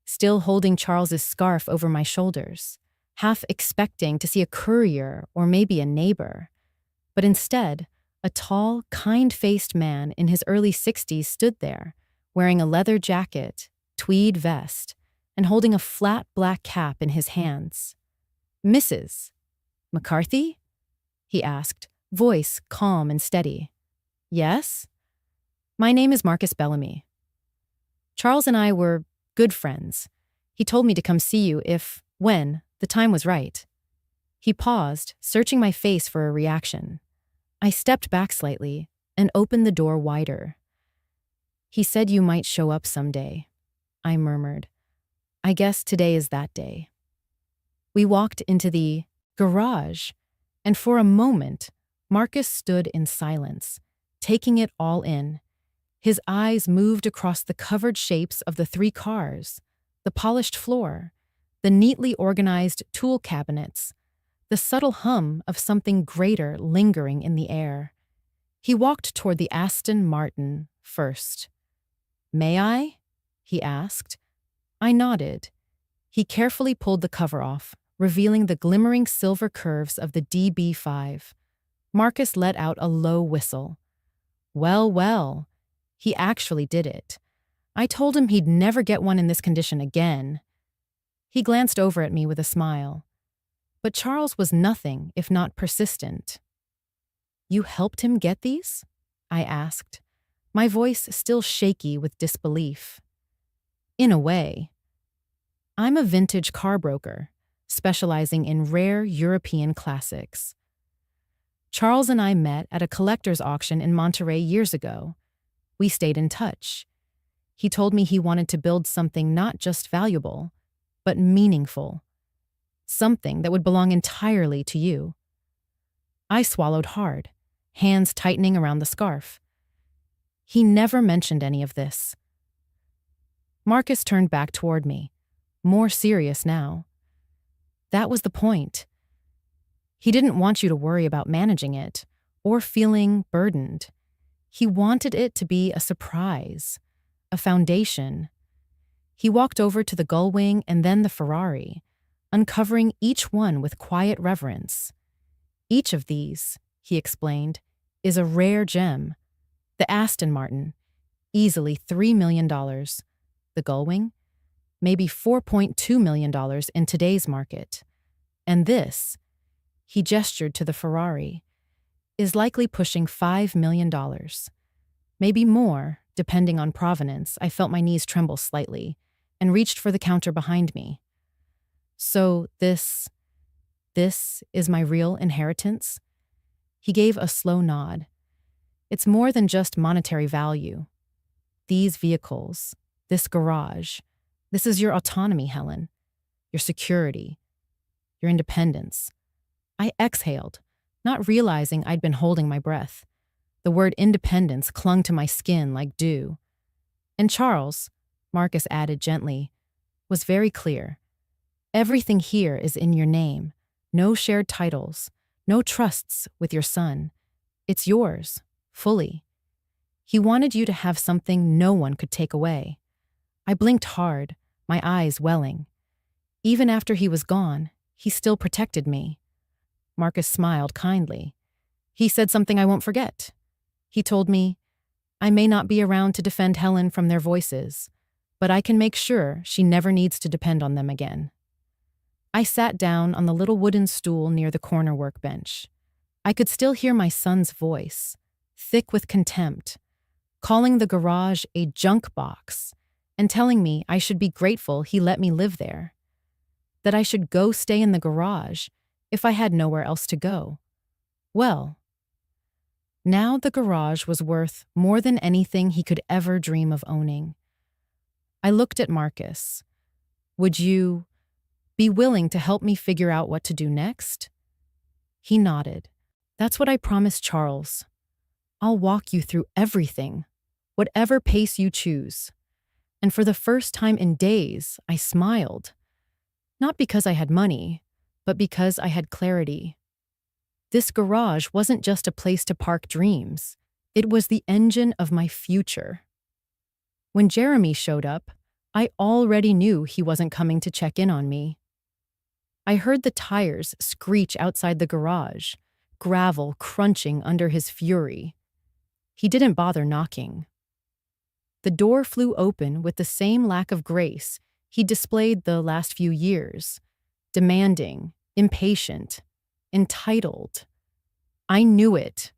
still holding Charles's scarf over my shoulders, half expecting to see a courier or maybe a neighbor. But instead, a tall, kind-faced man in his early 60s stood there, wearing a leather jacket, tweed vest, and holding a flat black cap in his hands. "Mrs. McCarthy?" he asked, voice calm and steady. "Yes? My name is Marcus Bellamy. Charles and I were good friends. He told me to come see you when, the time was right." He paused, searching my face for a reaction. I stepped back slightly and opened the door wider. "He said you might show up someday," I murmured. "I guess today is that day." We walked into the garage, and for a moment, Marcus stood in silence, taking it all in. His eyes moved across the covered shapes of the three cars, the polished floor, the neatly organized tool cabinets, the subtle hum of something greater lingering in the air. He walked toward the Aston Martin first. "May I?" he asked. I nodded. He carefully pulled the cover off, revealing the glimmering silver curves of the DB5. Marcus let out a low whistle. Well, well, he actually did it. I told him he'd never get one in this condition again. He glanced over at me with a smile. But Charles was nothing if not persistent. "You helped him get these?" I asked, my voice still shaky with disbelief. "In a way. I'm a vintage car broker, specializing in rare European classics. Charles and I met at a collector's auction in Monterey years ago. We stayed in touch. He told me he wanted to build something not just valuable, but meaningful. Something that would belong entirely to you." I swallowed hard, hands tightening around the scarf. He never mentioned any of this. Marcus turned back toward me, more serious now. That was the point. He didn't want you to worry about managing it or feeling burdened. He wanted it to be a surprise, a foundation. He walked over to the Gullwing and then the Ferrari, uncovering each one with quiet reverence. "Each of these," he explained, "is a rare gem. The Aston Martin, easily $3 million. The Gullwing, maybe $4.2 million in today's market. And this, he gestured to the Ferrari, is likely pushing $5 million. Maybe more, depending on provenance. I felt my knees tremble slightly and reached for the counter behind me. So this is my real inheritance? He gave a slow nod. It's more than just monetary value. These vehicles, this garage, this is your autonomy, Helen, your security, your independence. I exhaled, not realizing I'd been holding my breath. The word independence clung to my skin like dew. And Charles, Marcus added gently, was very clear. Everything here is in your name. No shared titles, no trusts with your son. It's yours, fully. He wanted you to have something no one could take away. I blinked hard, my eyes welling. Even after he was gone, he still protected me. Marcus smiled kindly. He said something I won't forget. He told me, I may not be around to defend Helen from their voices, but I can make sure she never needs to depend on them again. I sat down on the little wooden stool near the corner workbench. I could still hear my son's voice, thick with contempt, calling the garage a junk box and telling me I should be grateful he let me live there, that I should go stay in the garage if I had nowhere else to go. Well, now the garage was worth more than anything he could ever dream of owning. I looked at Marcus. Would you be willing to help me figure out what to do next? He nodded. That's what I promised Charles. I'll walk you through everything, whatever pace you choose. And for the first time in days, I smiled. Not because I had money, but because I had clarity. This garage wasn't just a place to park dreams. It was the engine of my future. When Jeremy showed up, I already knew he wasn't coming to check in on me. I heard the tires screech outside the garage, gravel crunching under his fury. He didn't bother knocking. The door flew open with the same lack of grace he displayed the last few years, demanding, impatient, entitled. I knew it,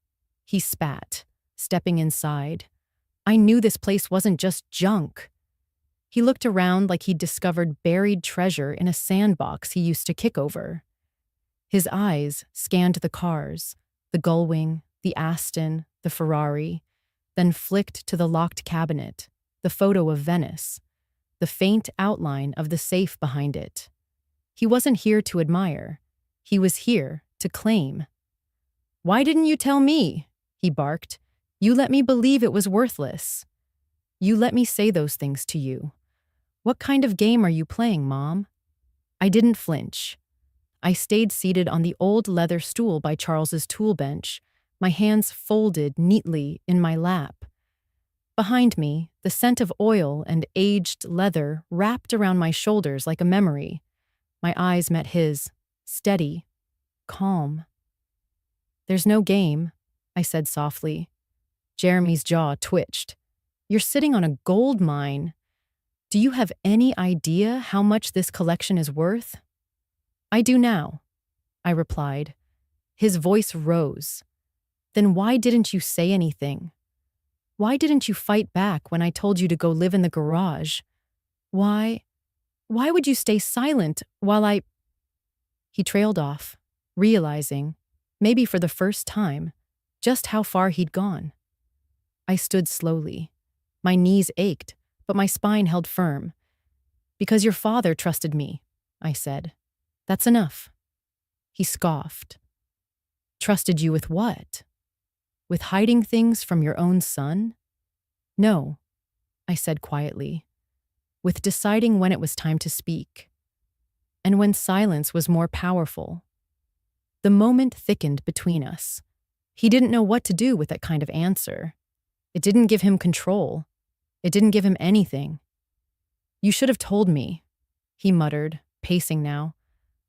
he spat, stepping inside. I knew this place wasn't just junk. He looked around like he'd discovered buried treasure in a sandbox he used to kick over. His eyes scanned the cars, the Gullwing, the Aston, the Ferrari, then flicked to the locked cabinet, the photo of Venice, the faint outline of the safe behind it. He wasn't here to admire. He was here to claim. Why didn't you tell me? He barked. You let me believe it was worthless. You let me say those things to you. What kind of game are you playing, Mom? I didn't flinch. I stayed seated on the old leather stool by Charles's tool bench, my hands folded neatly in my lap. Behind me, the scent of oil and aged leather wrapped around my shoulders like a memory. My eyes met his, steady, calm. There's no game, I said softly. Jeremy's jaw twitched. You're sitting on a gold mine. Do you have any idea how much this collection is worth? I do now, I replied. His voice rose. Then why didn't you say anything? Why didn't you fight back when I told you to go live in the garage? Why would you stay silent while I... He trailed off, realizing, maybe for the first time, just how far he'd gone. I stood slowly. My knees ached, but my spine held firm. Because your father trusted me, I said. That's enough. He scoffed. Trusted you with what? With hiding things from your own son? No, I said quietly. With deciding when it was time to speak. And when silence was more powerful. The moment thickened between us. He didn't know what to do with that kind of answer. It didn't give him control. It didn't give him anything. You should have told me, he muttered, pacing now.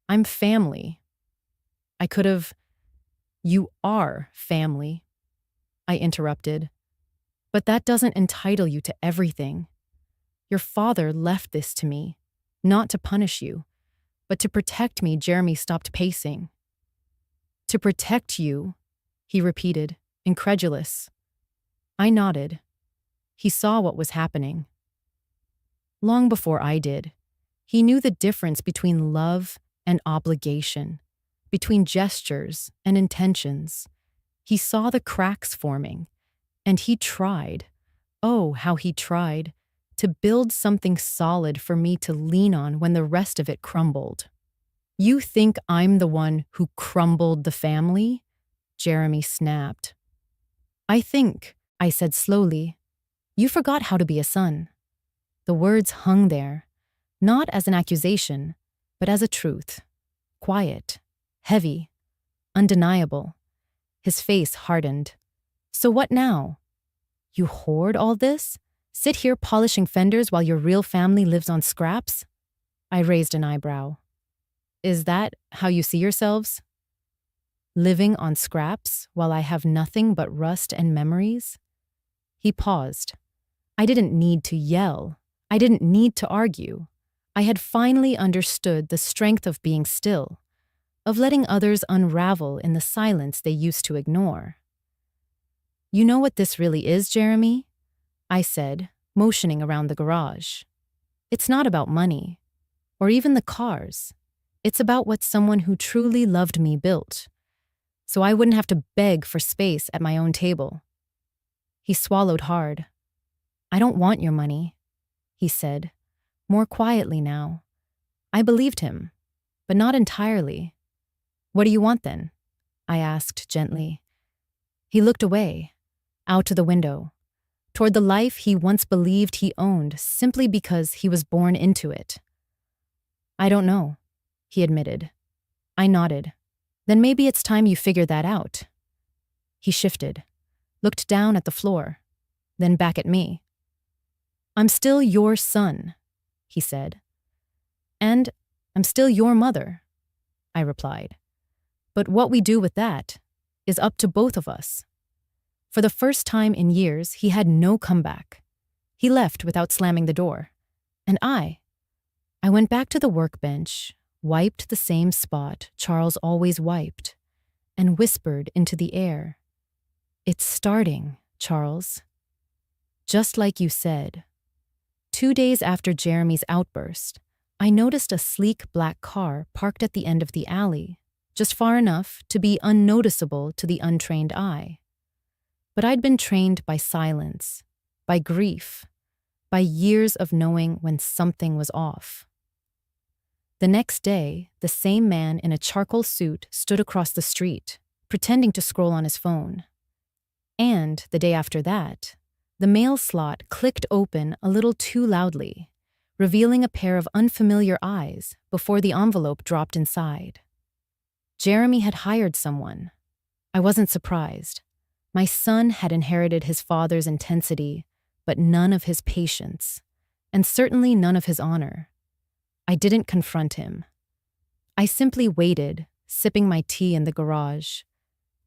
I'm family. I could have... You are family, I interrupted. But that doesn't entitle you to everything. Your father left this to me. Not to punish you, but to protect me. Jeremy stopped pacing. To protect you, he repeated, incredulous. I nodded. He saw what was happening. Long before I did, he knew the difference between love and obligation, between gestures and intentions. He saw the cracks forming, and he tried, oh, how he tried, to build something solid for me to lean on when the rest of it crumbled. You think I'm the one who crumbled the family? Jeremy snapped. I said slowly, you forgot how to be a son. The words hung there, not as an accusation, but as a truth. Quiet, heavy, undeniable. His face hardened. So what now? You hoard all this? Sit here polishing fenders while your real family lives on scraps? I raised an eyebrow. Is that how you see yourselves? Living on scraps while I have nothing but rust and memories? He paused. I didn't need to yell. I didn't need to argue. I had finally understood the strength of being still, of letting others unravel in the silence they used to ignore. You know what this really is, Jeremy? I said, motioning around the garage. It's not about money, or even the cars. It's about what someone who truly loved me built, so I wouldn't have to beg for space at my own table. He swallowed hard. I don't want your money, he said, more quietly now. I believed him, but not entirely. What do you want then? I asked gently. He looked away, out to the window, toward the life he once believed he owned simply because he was born into it. I don't know, he admitted. I nodded. Then maybe it's time you figure that out. He shifted, looked down at the floor, then back at me. I'm still your son, he said. And I'm still your mother, I replied. But what we do with that is up to both of us. For the first time in years, he had no comeback. He left without slamming the door. And I went back to the workbench, wiped the same spot Charles always wiped, and whispered into the air. It's starting, Charles. Just like you said. 2 days after Jeremy's outburst, I noticed a sleek black car parked at the end of the alley, just far enough to be unnoticeable to the untrained eye. But I'd been trained by silence, by grief, by years of knowing when something was off. The next day, the same man in a charcoal suit stood across the street, pretending to scroll on his phone. And the day after that, the mail slot clicked open a little too loudly, revealing a pair of unfamiliar eyes before the envelope dropped inside. Jeremy had hired someone. I wasn't surprised. My son had inherited his father's intensity, but none of his patience, and certainly none of his honor. I didn't confront him. I simply waited, sipping my tea in the garage,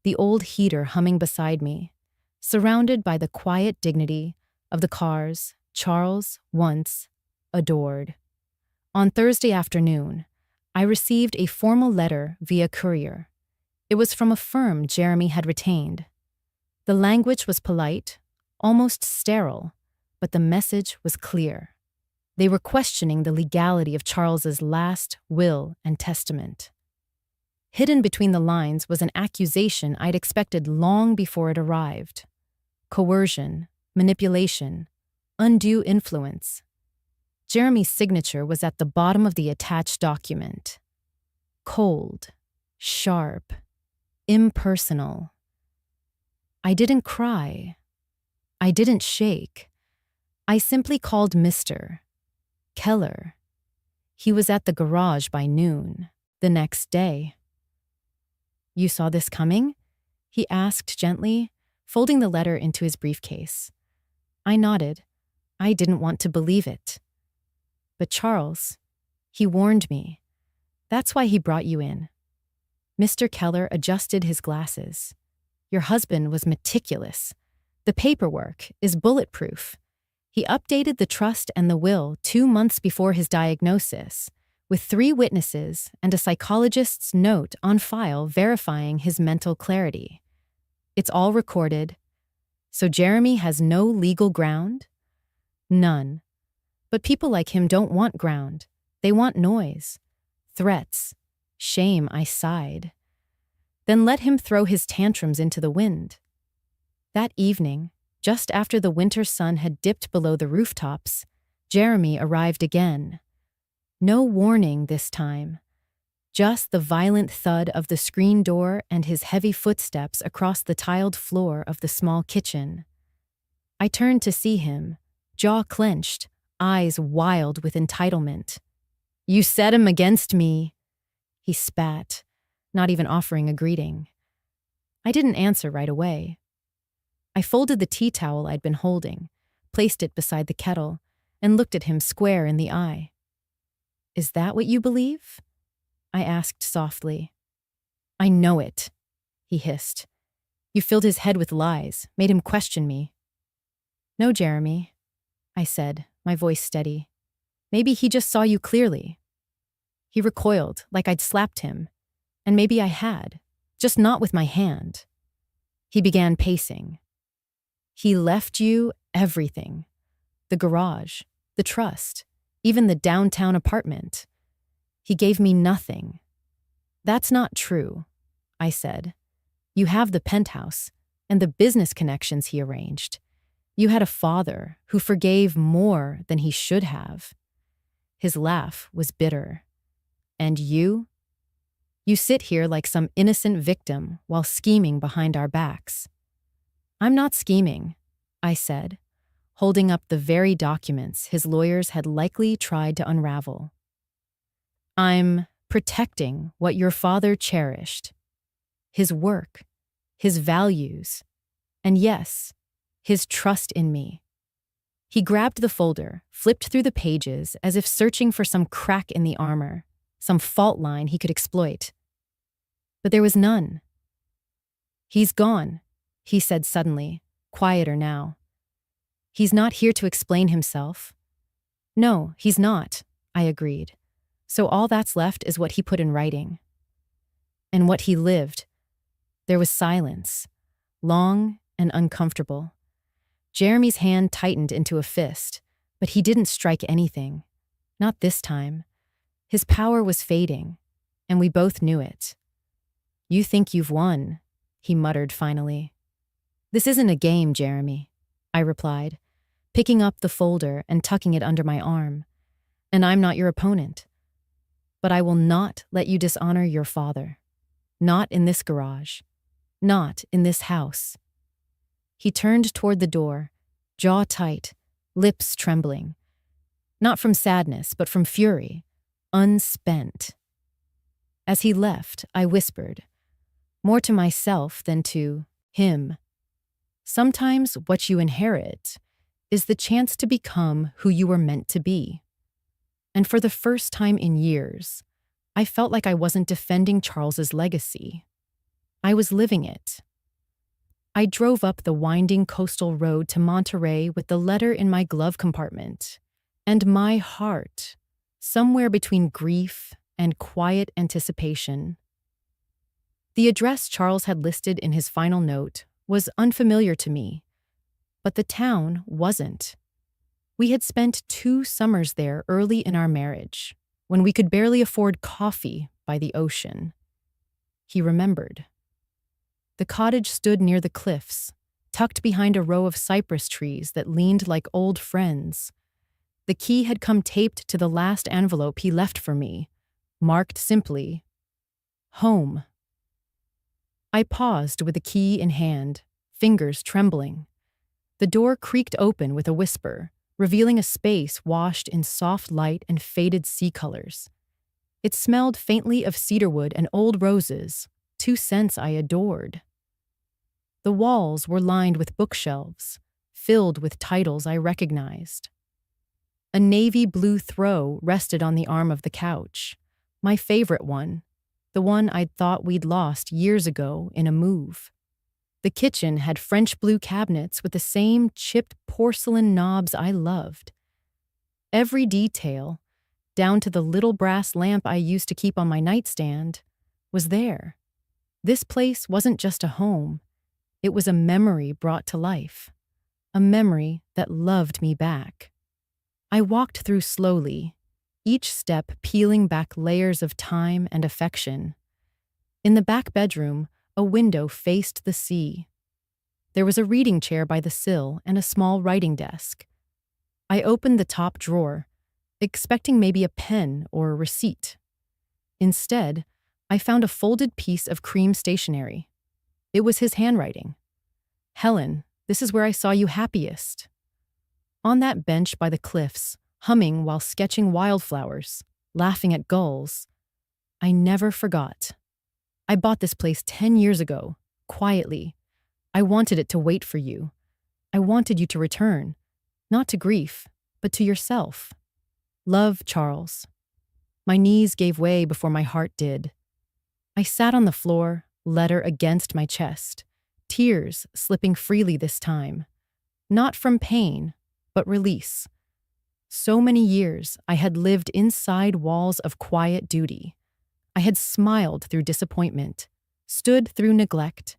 the old heater humming beside me, surrounded by the quiet dignity of the cars Charles once adored. On Thursday afternoon, I received a formal letter via courier. It was from a firm Jeremy had retained. The language was polite, almost sterile, but the message was clear. They were questioning the legality of Charles's last will and testament. Hidden between the lines was an accusation I'd expected long before it arrived. Coercion, manipulation, undue influence. Jeremy's signature was at the bottom of the attached document. Cold, sharp, impersonal. I didn't cry. I didn't shake. I simply called Mr. Keller. He was at the garage by noon, the next day. You saw this coming? He asked gently, folding the letter into his briefcase. I nodded. I didn't want to believe it. But Charles, he warned me. That's why he brought you in. Mr. Keller adjusted his glasses. Your husband was meticulous. The paperwork is bulletproof. He updated the trust and the will 2 months before his diagnosis, with 3 witnesses and a psychologist's note on file verifying his mental clarity. It's all recorded, so Jeremy has no legal ground? None. But people like him don't want ground. They want noise, threats, shame. I sighed. Then let him throw his tantrums into the wind. That evening, just after the winter sun had dipped below the rooftops, Jeremy arrived again. No warning this time. Just the violent thud of the screen door and his heavy footsteps across the tiled floor of the small kitchen. I turned to see him, jaw clenched, eyes wild with entitlement. "You set him against me," he spat, not even offering a greeting. I didn't answer right away. I folded the tea towel I'd been holding, placed it beside the kettle, and looked at him square in the eye. "Is that what you believe?" I asked softly. "I know it," he hissed. "You filled his head with lies, made him question me." "No, Jeremy," I said, my voice steady. "Maybe he just saw you clearly." He recoiled, like I'd slapped him. And maybe I had, just not with my hand. He began pacing. "He left you everything. The garage, the trust, even the downtown apartment. He gave me nothing." "That's not true," I said. "You have the penthouse and the business connections he arranged. You had a father who forgave more than he should have." His laugh was bitter. "And you? You sit here like some innocent victim while scheming behind our backs." "I'm not scheming," I said, holding up the very documents his lawyers had likely tried to unravel. "I'm protecting what your father cherished. His work, his values, and yes, his trust in me." He grabbed the folder, flipped through the pages as if searching for some crack in the armor, some fault line he could exploit. But there was none. "He's gone," he said suddenly, quieter now. "He's not here to explain himself." "No, he's not," I agreed. "So all that's left is what he put in writing." And what he lived. There was silence, long and uncomfortable. Jeremy's hand tightened into a fist, but he didn't strike anything. Not this time. His power was fading, and we both knew it. "You think you've won," he muttered finally. "This isn't a game, Jeremy," I replied, picking up the folder and tucking it under my arm. "And I'm not your opponent. But I will not let you dishonor your father. Not in this garage. Not in this house." He turned toward the door, jaw tight, lips trembling. Not from sadness, but from fury, unspent. As he left, I whispered, more to myself than to him. Sometimes what you inherit is the chance to become who you were meant to be. And for the first time in years, I felt like I wasn't defending Charles's legacy. I was living it. I drove up the winding coastal road to Monterey with the letter in my glove compartment, and my heart, somewhere between grief and quiet anticipation. The address Charles had listed in his final note was unfamiliar to me, but the town wasn't. We had spent 2 summers there early in our marriage, when we could barely afford coffee by the ocean. He remembered. The cottage stood near the cliffs, tucked behind a row of cypress trees that leaned like old friends. The key had come taped to the last envelope he left for me, marked simply, "Home." I paused with the key in hand, fingers trembling. The door creaked open with a whisper, revealing a space washed in soft light and faded sea colors. It smelled faintly of cedarwood and old roses, 2 scents I adored. The walls were lined with bookshelves, filled with titles I recognized. A navy blue throw rested on the arm of the couch, my favorite one, the one I'd thought we'd lost years ago in a move. The kitchen had French blue cabinets with the same chipped porcelain knobs I loved. Every detail, down to the little brass lamp I used to keep on my nightstand, was there. This place wasn't just a home, it was a memory brought to life, a memory that loved me back. I walked through slowly, each step peeling back layers of time and affection. In the back bedroom, a window faced the sea. There was a reading chair by the sill and a small writing desk. I opened the top drawer, expecting maybe a pen or a receipt. Instead, I found a folded piece of cream stationery. It was his handwriting. "Helen, this is where I saw you happiest." On that bench by the cliffs, humming while sketching wildflowers, laughing at gulls. I never forgot. I bought this place 10 years ago, quietly. I wanted it to wait for you. I wanted you to return, not to grief, but to yourself. Love, Charles. My knees gave way before my heart did. I sat on the floor, letter against my chest, tears slipping freely this time. Not from pain, but release. So many years I had lived inside walls of quiet duty. I had smiled through disappointment, stood through neglect,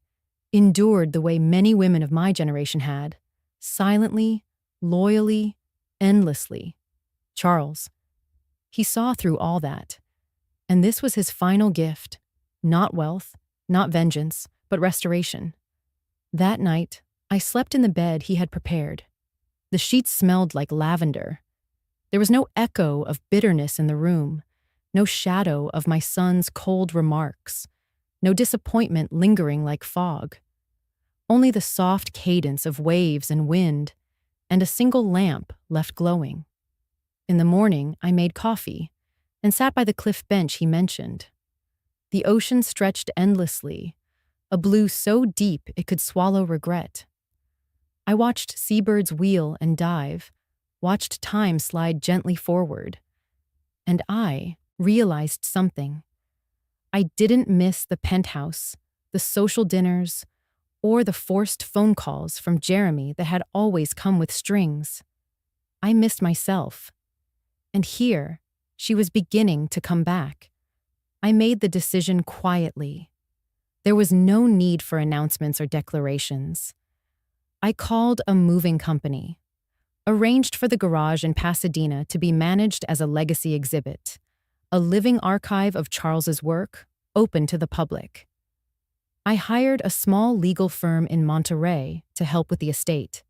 endured the way many women of my generation had, silently, loyally, endlessly. Charles. He saw through all that. And this was his final gift. Not wealth, not vengeance, but restoration. That night, I slept in the bed he had prepared. The sheets smelled like lavender. There was no echo of bitterness in the room, no shadow of my son's cold remarks, no disappointment lingering like fog. Only the soft cadence of waves and wind, and a single lamp left glowing. In the morning, I made coffee and sat by the cliff bench he mentioned. The ocean stretched endlessly, a blue so deep it could swallow regret. I watched seabirds wheel and dive, watched time slide gently forward, and I realized something. I didn't miss the penthouse, the social dinners, or the forced phone calls from Jeremy that had always come with strings. I missed myself. And here, she was beginning to come back. I made the decision quietly. There was no need for announcements or declarations. I called a moving company, arranged for the garage in Pasadena to be managed as a legacy exhibit, a living archive of Charles's work, open to the public. I hired a small legal firm in Monterey to help with the estate.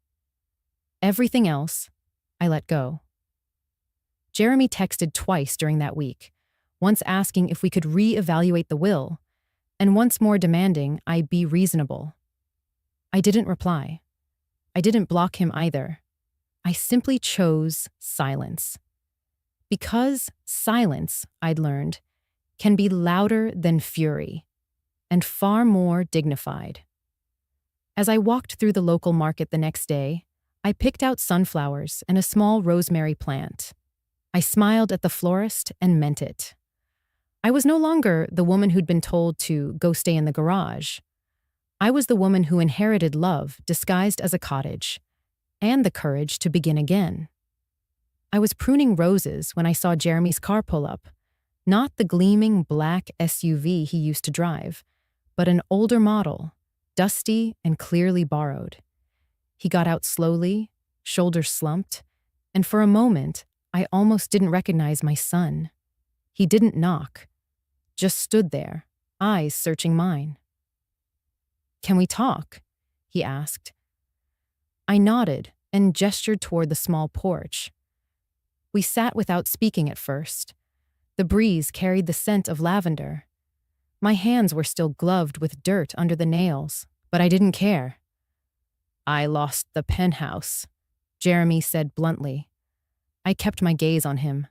Everything else, I let go. Jeremy texted twice during that week, once asking if we could re-evaluate the will, and once more demanding I be reasonable. I didn't reply. I didn't block him either. I simply chose silence. Because silence, I'd learned, can be louder than fury, and far more dignified. As I walked through the local market the next day, I picked out sunflowers and a small rosemary plant. I smiled at the florist and meant it. I was no longer the woman who'd been told to go stay in the garage. I was the woman who inherited love disguised as a cottage, and the courage to begin again. I was pruning roses when I saw Jeremy's car pull up, not the gleaming black SUV he used to drive, but an older model, dusty and clearly borrowed. He got out slowly, shoulders slumped, and for a moment, I almost didn't recognize my son. He didn't knock, just stood there, eyes searching mine. "Can we talk?" he asked. I nodded and gestured toward the small porch. We sat without speaking at first. The breeze carried the scent of lavender. My hands were still gloved with dirt under the nails, but I didn't care. "I lost the penthouse," Jeremy said bluntly. I kept my gaze on him.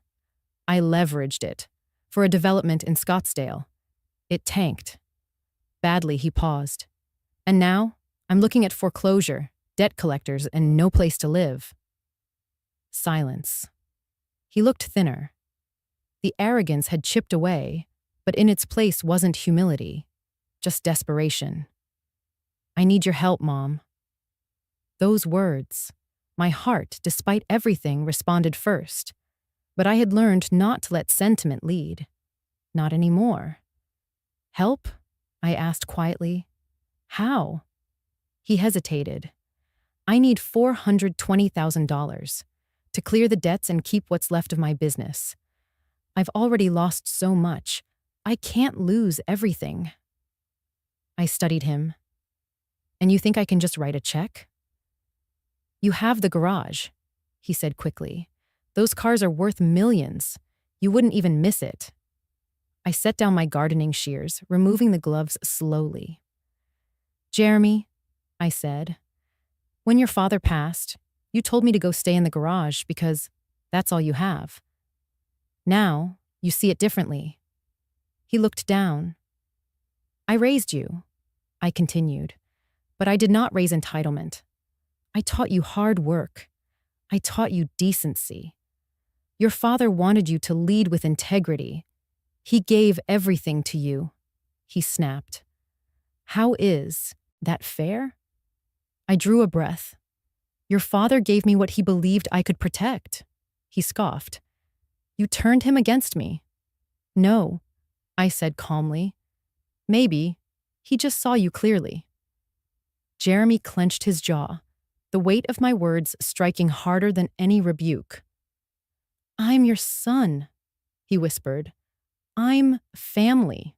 I leveraged it for a development in Scottsdale. It tanked. Badly, he paused. And now, I'm looking at foreclosure, debt collectors, and no place to live. Silence. He looked thinner. The arrogance had chipped away, but in its place wasn't humility, just desperation. I need your help, Mom. Those words. My heart, despite everything, responded first. But I had learned not to let sentiment lead. Not anymore. Help? I asked quietly. How? He hesitated. I need $420,000 to clear the debts and keep what's left of my business. I've already lost so much. I can't lose everything. I studied him. And you think I can just write a check? You have the garage, he said quickly. Those cars are worth millions. You wouldn't even miss it. I set down my gardening shears, removing the gloves slowly. Jeremy, I said, when your father passed, you told me to go stay in the garage because that's all you have. Now, you see it differently. He looked down. I raised you, I continued, but I did not raise entitlement. I taught you hard work. I taught you decency. Your father wanted you to lead with integrity. He gave everything to you, he snapped. How is that fair? I drew a breath. Your father gave me what he believed I could protect, he scoffed. You turned him against me. No, I said calmly. Maybe he just saw you clearly. Jeremy clenched his jaw, the weight of my words striking harder than any rebuke. I'm your son, he whispered. I'm family.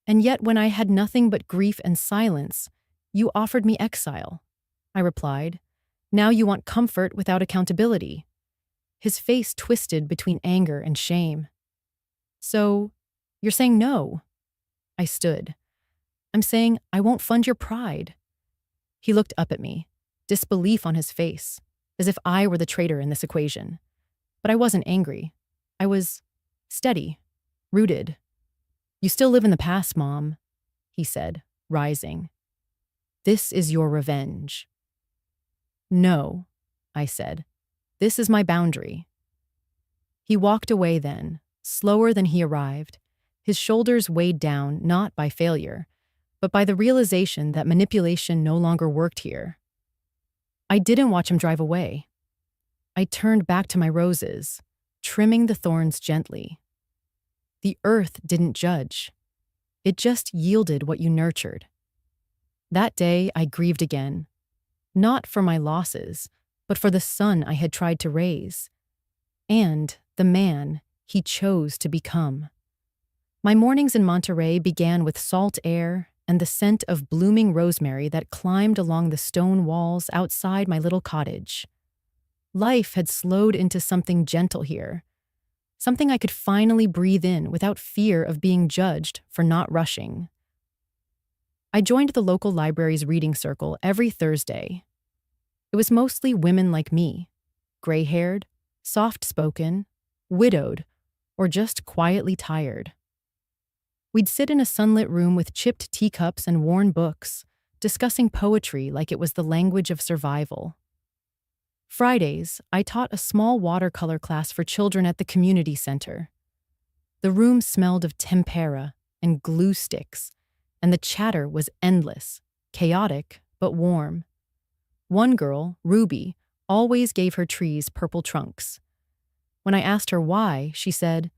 And yet when I had nothing but grief and silence, you offered me exile, I replied. Now you want comfort without accountability. His face twisted between anger and shame. So, you're saying no? I stood. I'm saying I won't fund your pride. He looked up at me, disbelief on his face, as if I were the traitor in this equation. But I wasn't angry. I was steady, rooted. You still live in the past, Mom, he said, rising. This is your revenge. No, I said. This is my boundary. He walked away then, slower than he arrived, his shoulders weighed down not by failure, but by the realization that manipulation no longer worked here. I didn't watch him drive away. I turned back to my roses, trimming the thorns gently. The earth didn't judge. It just yielded what you nurtured. That day, I grieved again, not for my losses, but for the son I had tried to raise, and the man he chose to become. My mornings in Monterey began with salt air and the scent of blooming rosemary that climbed along the stone walls outside my little cottage. Life had slowed into something gentle here, something I could finally breathe in without fear of being judged for not rushing. I joined the local library's reading circle every Thursday. It was mostly women like me, gray-haired, soft-spoken, widowed, or just quietly tired. We'd sit in a sunlit room with chipped teacups and worn books, discussing poetry like it was the language of survival. Fridays, I taught a small watercolor class for children at the community center. The room smelled of tempera and glue sticks, and the chatter was endless, chaotic, but warm. One girl, Ruby, always gave her trees purple trunks. When I asked her why, she said,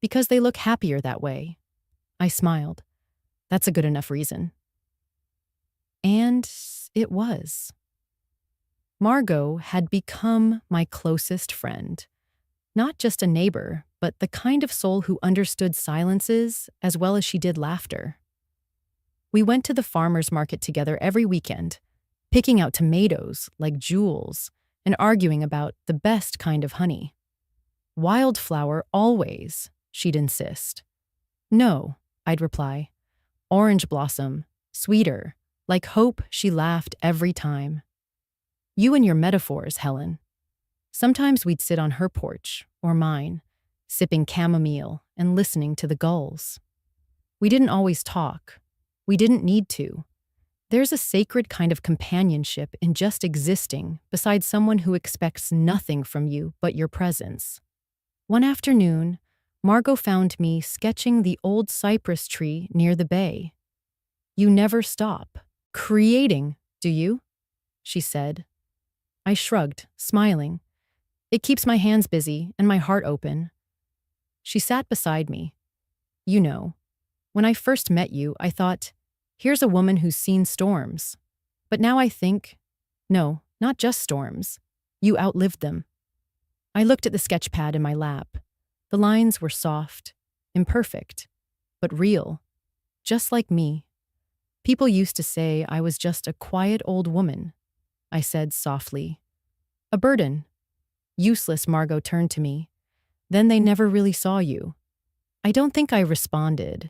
"Because they look happier that way." I smiled. That's a good enough reason. And it was. Margot had become my closest friend. Not just a neighbor, but the kind of soul who understood silences as well as she did laughter. We went to the farmer's market together every weekend, picking out tomatoes like jewels and arguing about the best kind of honey. Wildflower always, she'd insist. No, I'd reply. Orange blossom, sweeter, like hope, she laughed every time. You and your metaphors, Helen. Sometimes we'd sit on her porch, or mine, sipping chamomile and listening to the gulls. We didn't always talk. We didn't need to. There's a sacred kind of companionship in just existing beside someone who expects nothing from you but your presence. One afternoon, Margot found me sketching the old cypress tree near the bay. You never stop, Creating, do you? She said. I shrugged, smiling. It keeps my hands busy and my heart open. She sat beside me. You know, when I first met you, I thought, here's a woman who's seen storms. But now I think, no, not just storms. You outlived them. I looked at the sketch pad in my lap. The lines were soft, imperfect, but real, just like me. People used to say I was just a quiet old woman, I said softly. A burden. Useless, Margot turned to me. Then they never really saw you. I don't think I responded,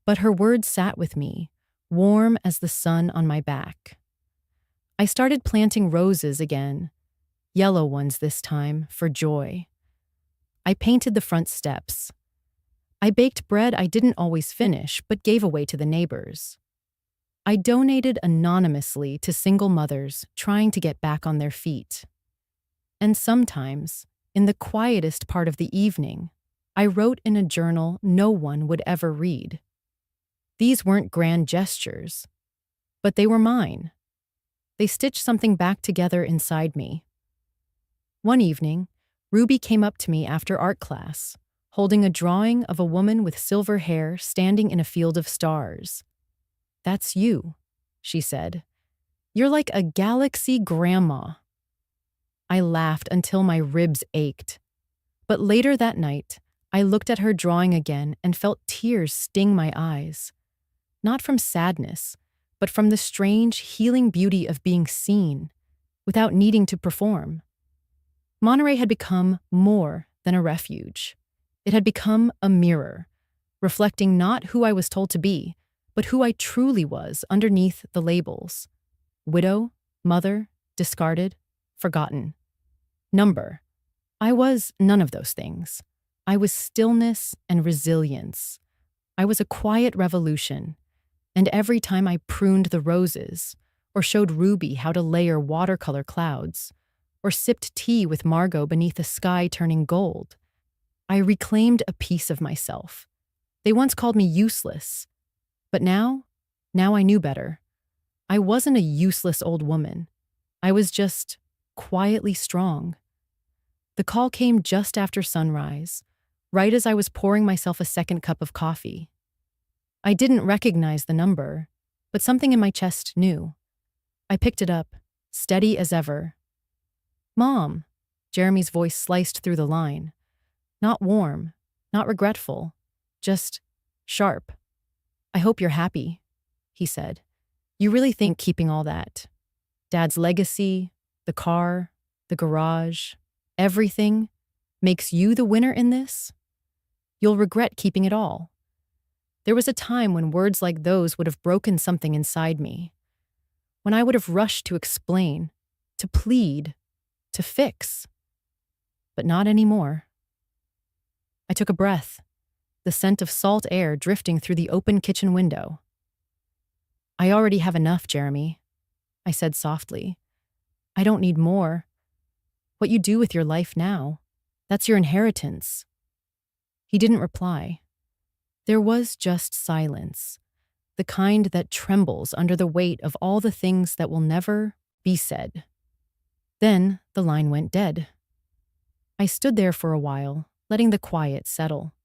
but her words sat with me, warm as the sun on my back. I started planting roses again, yellow ones this time, for joy. I painted the front steps. I baked bread I didn't always finish, but gave away to the neighbors. I donated anonymously to single mothers trying to get back on their feet. And sometimes, in the quietest part of the evening, I wrote in a journal no one would ever read. These weren't grand gestures, but they were mine. They stitched something back together inside me. One evening, Ruby came up to me after art class, holding a drawing of a woman with silver hair standing in a field of stars. That's you, she said. You're like a galaxy grandma. I laughed until my ribs ached. But later that night, I looked at her drawing again and felt tears sting my eyes. Not from sadness, but from the strange, healing beauty of being seen, without needing to perform. Monterey had become more than a refuge. It had become a mirror, reflecting not who I was told to be, but who I truly was underneath the labels. Widow, mother, discarded, forgotten. Number. I was none of those things. I was stillness and resilience. I was a quiet revolution. And every time I pruned the roses, or showed Ruby how to layer watercolor clouds, or sipped tea with Margot beneath a sky turning gold, I reclaimed a piece of myself. They once called me useless. But now I knew better. I wasn't a useless old woman. I was just quietly strong. The call came just after sunrise, right as I was pouring myself a second cup of coffee. I didn't recognize the number, but something in my chest knew. I picked it up, steady as ever. Mom, Jeremy's voice sliced through the line. Not warm, not regretful, just sharp. I hope you're happy, he said. You really think keeping all that? Dad's legacy, the car, the garage, everything makes you the winner in this? You'll regret keeping it all. There was a time when words like those would have broken something inside me, when I would have rushed to explain, to plead, to fix. But not anymore. I took a breath, the scent of salt air drifting through the open kitchen window. I already have enough, Jeremy, I said softly. I don't need more. What you do with your life now, that's your inheritance. He didn't reply. There was just silence, the kind that trembles under the weight of all the things that will never be said. Then the line went dead. I stood there for a while, letting the quiet settle.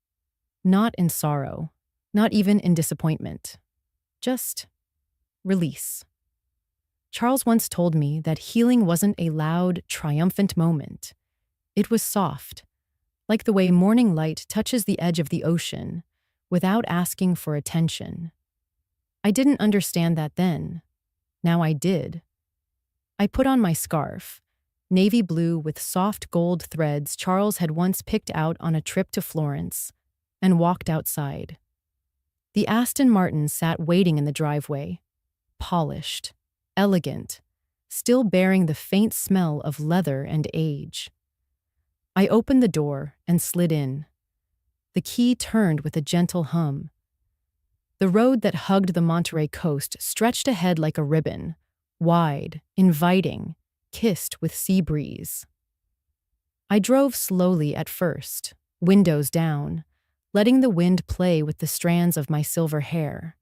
Not in sorrow, not even in disappointment. Just release. Charles once told me that healing wasn't a loud, triumphant moment. It was soft, like the way morning light touches the edge of the ocean, without asking for attention. I didn't understand that then. Now I did. I put on my scarf, navy blue with soft gold threads Charles had once picked out on a trip to Florence, and walked outside. The Aston Martin sat waiting in the driveway, polished, elegant, still bearing the faint smell of leather and age. I opened the door and slid in. The key turned with a gentle hum. The road that hugged the Monterey coast stretched ahead like a ribbon, wide, inviting, kissed with sea breeze. I drove slowly at first, windows down, letting the wind play with the strands of my silver hair.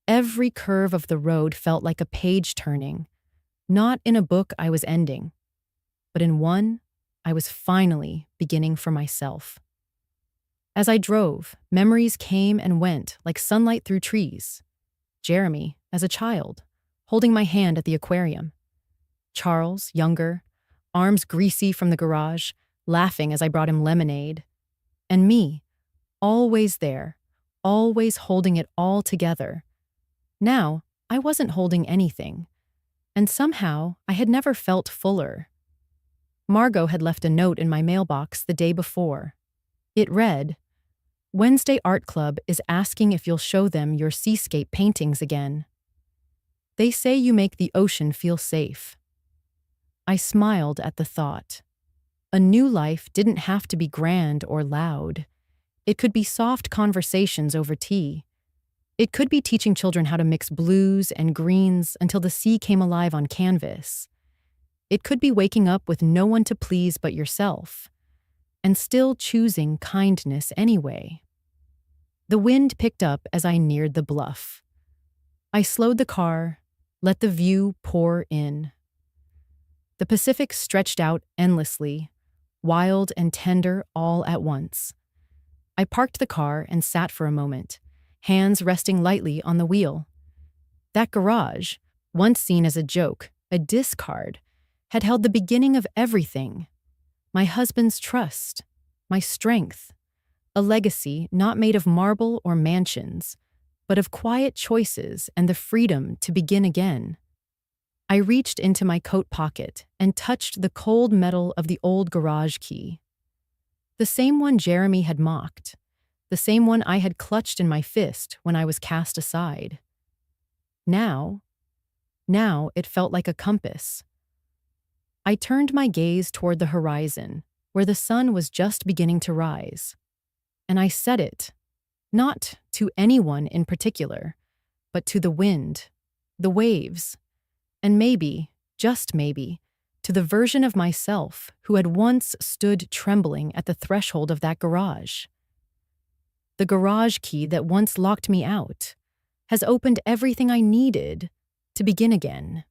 Every curve of the road felt like a page turning, not in a book I was ending, but in one I was finally beginning for myself. As I drove, memories came and went like sunlight through trees. Jeremy, as a child, holding my hand at the aquarium. Charles, younger, arms greasy from the garage, laughing as I brought him lemonade. And me, always there, always holding it all together. Now, I wasn't holding anything, and somehow I had never felt fuller. Margot had left a note in my mailbox the day before. It read, "Wednesday Art Club is asking if you'll show them your seascape paintings again. They say you make the ocean feel safe." I smiled at the thought. A new life didn't have to be grand or loud. It could be soft conversations over tea. It could be teaching children how to mix blues and greens until the sea came alive on canvas. It could be waking up with no one to please but yourself, and still choosing kindness anyway. The wind picked up as I neared the bluff. I slowed the car, let the view pour in. The Pacific stretched out endlessly, wild and tender all at once. I parked the car and sat for a moment, hands resting lightly on the wheel. That garage, once seen as a joke, a discard, had held the beginning of everything. My husband's trust, my strength, a legacy not made of marble or mansions, but of quiet choices and the freedom to begin again. I reached into my coat pocket and touched the cold metal of the old garage key. The same one Jeremy had mocked, the same one I had clutched in my fist when I was cast aside. Now it felt like a compass. I turned my gaze toward the horizon, where the sun was just beginning to rise. And I said it, not to anyone in particular, but to the wind, the waves, and maybe, just maybe, to the version of myself who had once stood trembling at the threshold of that garage. The garage key that once locked me out has opened everything I needed to begin again.